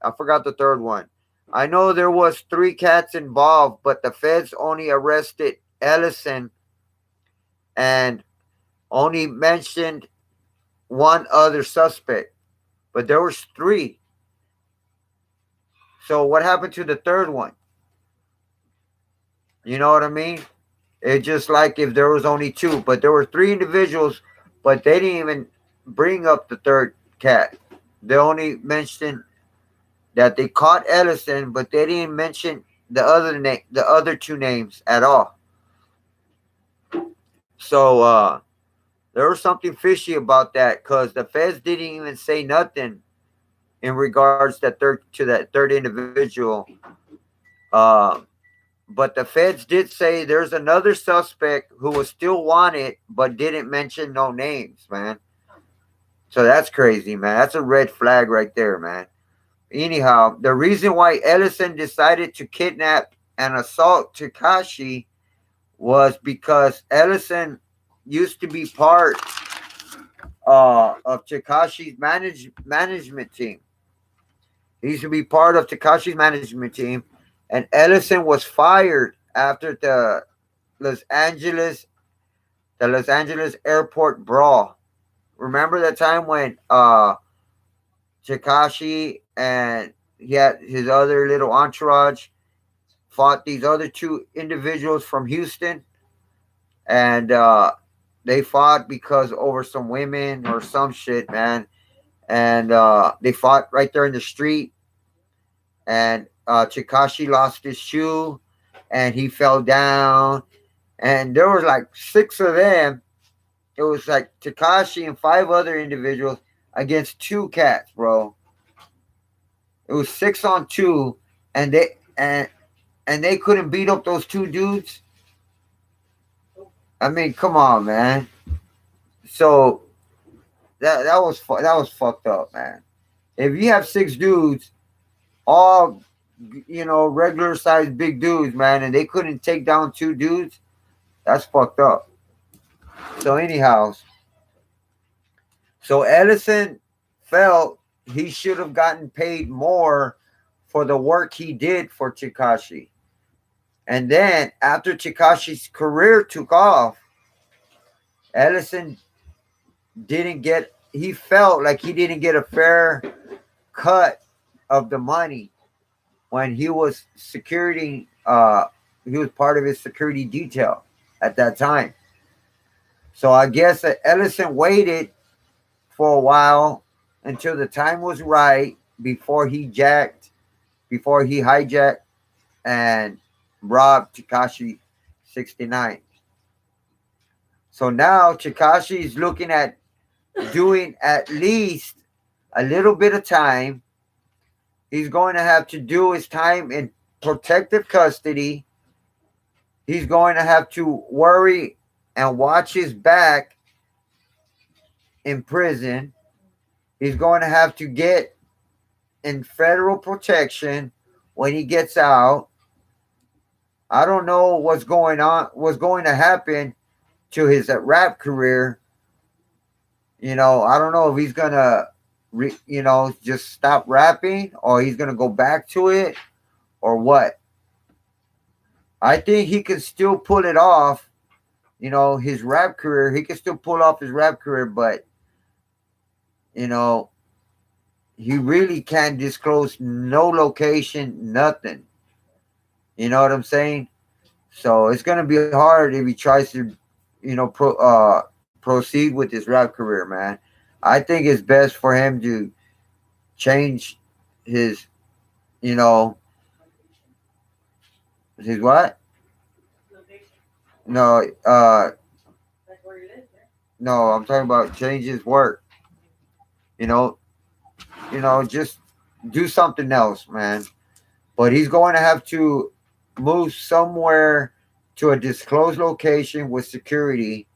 I forgot the third one. I know there was three cats involved, but the feds only arrested Ellison and only mentioned one other suspect, but there was three. So what happened to the third one? You know what I mean? It's just like if there was only two, but there were three individuals, but they didn't even bring up the third cat. They only mentioned that they caught Ellison, but they didn't mention the other two names at all. So there was something fishy about that because the feds didn't even say nothing in regards to that third individual. Uh, but the feds did say there's another suspect who was still wanted, but didn't mention no names, man. So that's crazy, man. That's a red flag right there, man. Anyhow, the reason why Ellison decided to kidnap and assault Takashi was because Ellison used to be part of Takashi's management team. He used to be part of Takashi's management team, and Ellison was fired after Los Angeles Los Angeles airport brawl. Remember that time when Takashi and he had his other little entourage fought these other two individuals from Houston, and they fought because over some women or some shit, man. And they fought right there in the street, and Chikashi lost his shoe, and he fell down, and there was like six of them. It was like Takashi and five other individuals against two cats, bro. It was 6 on 2, and they couldn't beat up those two dudes. I mean, come on, man. So that was fucked up, man. If you have six dudes, all regular sized big dudes, man, and they couldn't take down two dudes, that's fucked up. So anyhow, so Ellison felt he should have gotten paid more for the work he did for Chikashi. And then after Chikashi's career took off, Ellison didn't get he felt like he didn't get a fair cut of the money when he was part of his security detail at that time. So I guess that Ellison waited for a while until the time was right before he hijacked and robbed Tekashi 69. So now Tekashi is looking at doing at least a little bit of time. He's going to have to do his time in protective custody. He's going to have to worry and watch his back in prison. He's going to have to get in federal protection when he gets out. I don't know what's going to happen to his rap career. I don't know if he's going to, just stop rapping or he's going to go back to it or what. I think he can still pull it off, his rap career. He can still pull off his rap career, but, he really can't disclose no location, nothing. You know what I'm saying? So it's gonna be hard if he tries to, proceed with his rap career, man. I think it's best for him to change his, you know, his what? No, no, I'm talking about change his work. You know, just do something else, man. But he's going to have to move somewhere to a disclosed location with security.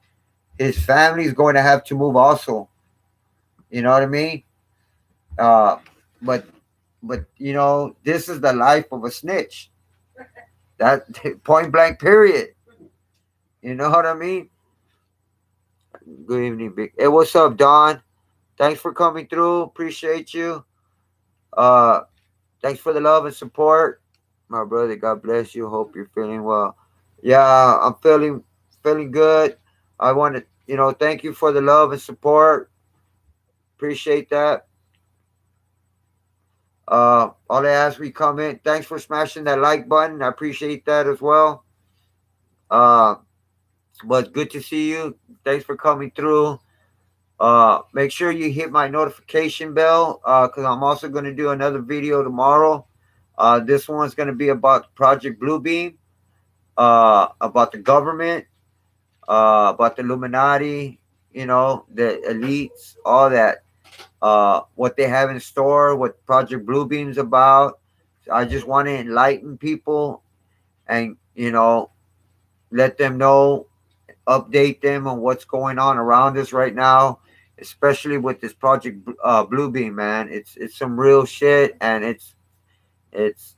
His family's going to have to move also. You know what I mean? Uh, but this is the life of a snitch. That point blank period. You know what I mean? Good evening, big. Hey, what's up, Don? Thanks for coming through. Appreciate you. Uh, thanks for the love and support, my brother. God bless you. Hope you're feeling well. Yeah, I'm feeling good. I want to, thank you for the love and support. Appreciate that. All I ask we comment. Thanks for smashing that like button. I appreciate that as well. Uh, but good to see you. Thanks for coming through. Make sure you hit my notification bell because I'm also going to do another video tomorrow. This one's going to be about Project Bluebeam, about the government, about the Illuminati, the elites, all that. What they have in store, what Project Bluebeam's about. I just want to enlighten people and let them know, update them on what's going on around us right now, especially with this Project Bluebeam, man. It's some real shit, and it's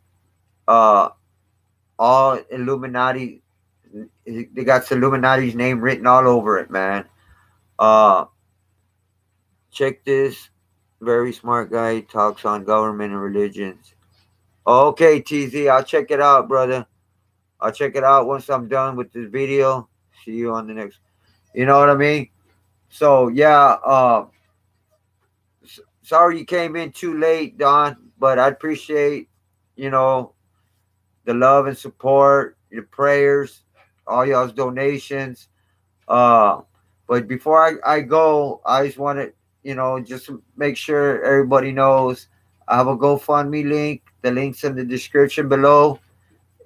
uh all Illuminati. They got Illuminati's name written all over it, man. Uh, check this. Very smart guy talks on government and religions. Okay, TZ, I'll check it out, brother. I'll check it out once I'm done with this video. See you on the next. You know what I mean? So yeah, sorry you came in too late, Don, but I appreciate, you know, the love and support, your prayers, all y'all's donations. Uh, but before I go, I just want to, just make sure everybody knows I have a GoFundMe link. The link's in the description below.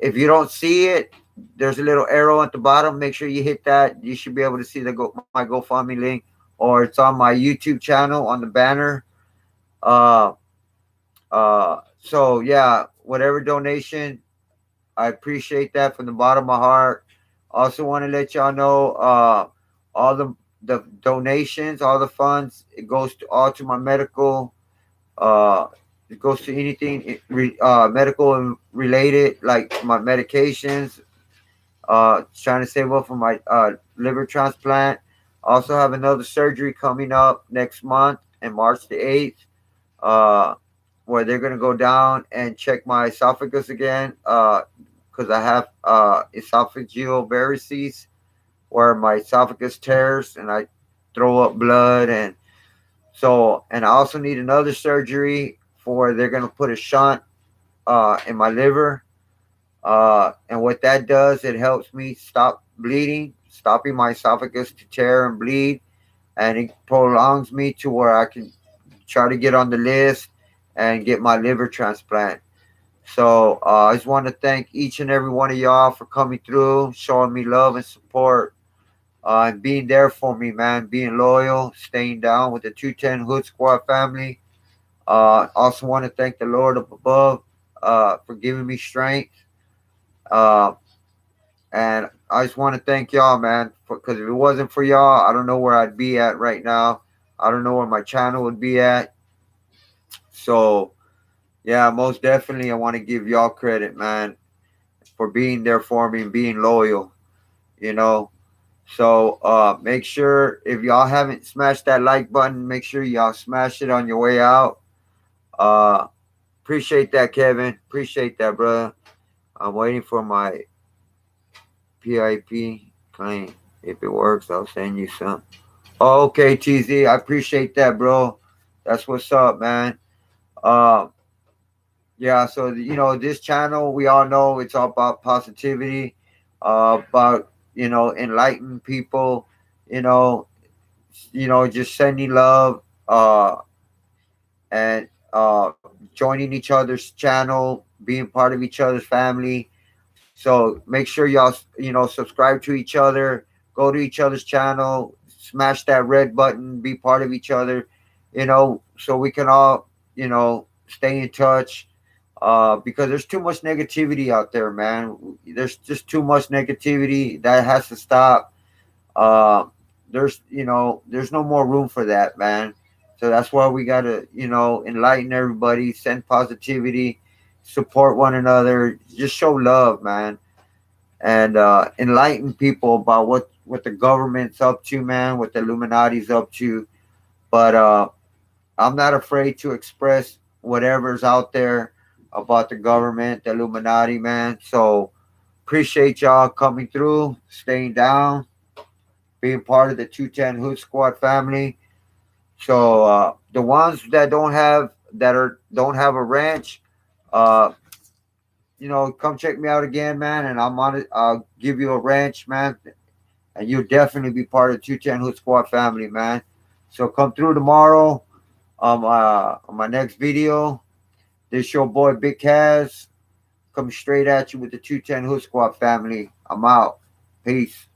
If you don't see it, there's a little arrow at the bottom. Make sure you hit that. You should be able to see my GoFundMe link, or it's on my YouTube channel on the banner. Uh, so yeah, whatever donation, I appreciate that from the bottom of my heart. Also want to let y'all know, all the donations, all the funds, it goes to all to my medical. Uh, it goes to anything medical and related, like my medications. Trying to save up for my liver transplant. Also have another surgery coming up next month, in March the 8th, uh, where they're gonna go down and check my esophagus again, because I have esophageal varices, where my esophagus tears and I throw up blood, and I also need another surgery for they're gonna put a shunt in my liver, and what that does, it helps me stop bleeding, stopping my esophagus to tear and bleed, and it prolongs me to where I can try to get on the list and get my liver transplant. So I just want to thank each and every one of y'all for coming through, showing me love and support, and being there for me, man, being loyal, staying down with the 210 Hood Squad family. Also want to thank the Lord up above for giving me strength. Uh, and I just want to thank y'all, man, because if it wasn't for y'all, I don't know where I'd be at right now. I don't know where my channel would be at. So, yeah, most definitely, I want to give y'all credit, man, for being there for me and being loyal, you know. So, make sure if y'all haven't smashed that like button, make sure y'all smash it on your way out. Uh, appreciate that, Kevin. Appreciate that, brother. I'm waiting for my PIP claim. If it works, I'll send you some. Oh, okay, TZ. I appreciate that, bro. That's what's up, man. Uh, yeah, so this channel, we all know it's all about positivity, about enlighten people, you know, just sending love, and joining each other's channel, being part of each other's family. So make sure y'all subscribe to each other, go to each other's channel, smash that red button, be part of each other, so we can all stay in touch. Because there's too much negativity out there, man. There's just too much negativity that has to stop. Uh, there's no more room for that, man. So that's why we gotta, enlighten everybody, send positivity, support one another, just show love, man. and enlighten people about what the government's up to, man, what the Illuminati's up to. But I'm not afraid to express whatever's out there about the government, the Illuminati, man. So appreciate y'all coming through, staying down, being part of the 210 Hood Squad family. So the ones that don't have a ranch, uh, come check me out again, man, and I'm on it. I'll give you a ranch, man, and you'll definitely be part of the 210 Hood Squad family, man. So come through tomorrow on my next video. This your boy Big Kaz coming straight at you with the 210 Hood Squad family. I'm out. Peace.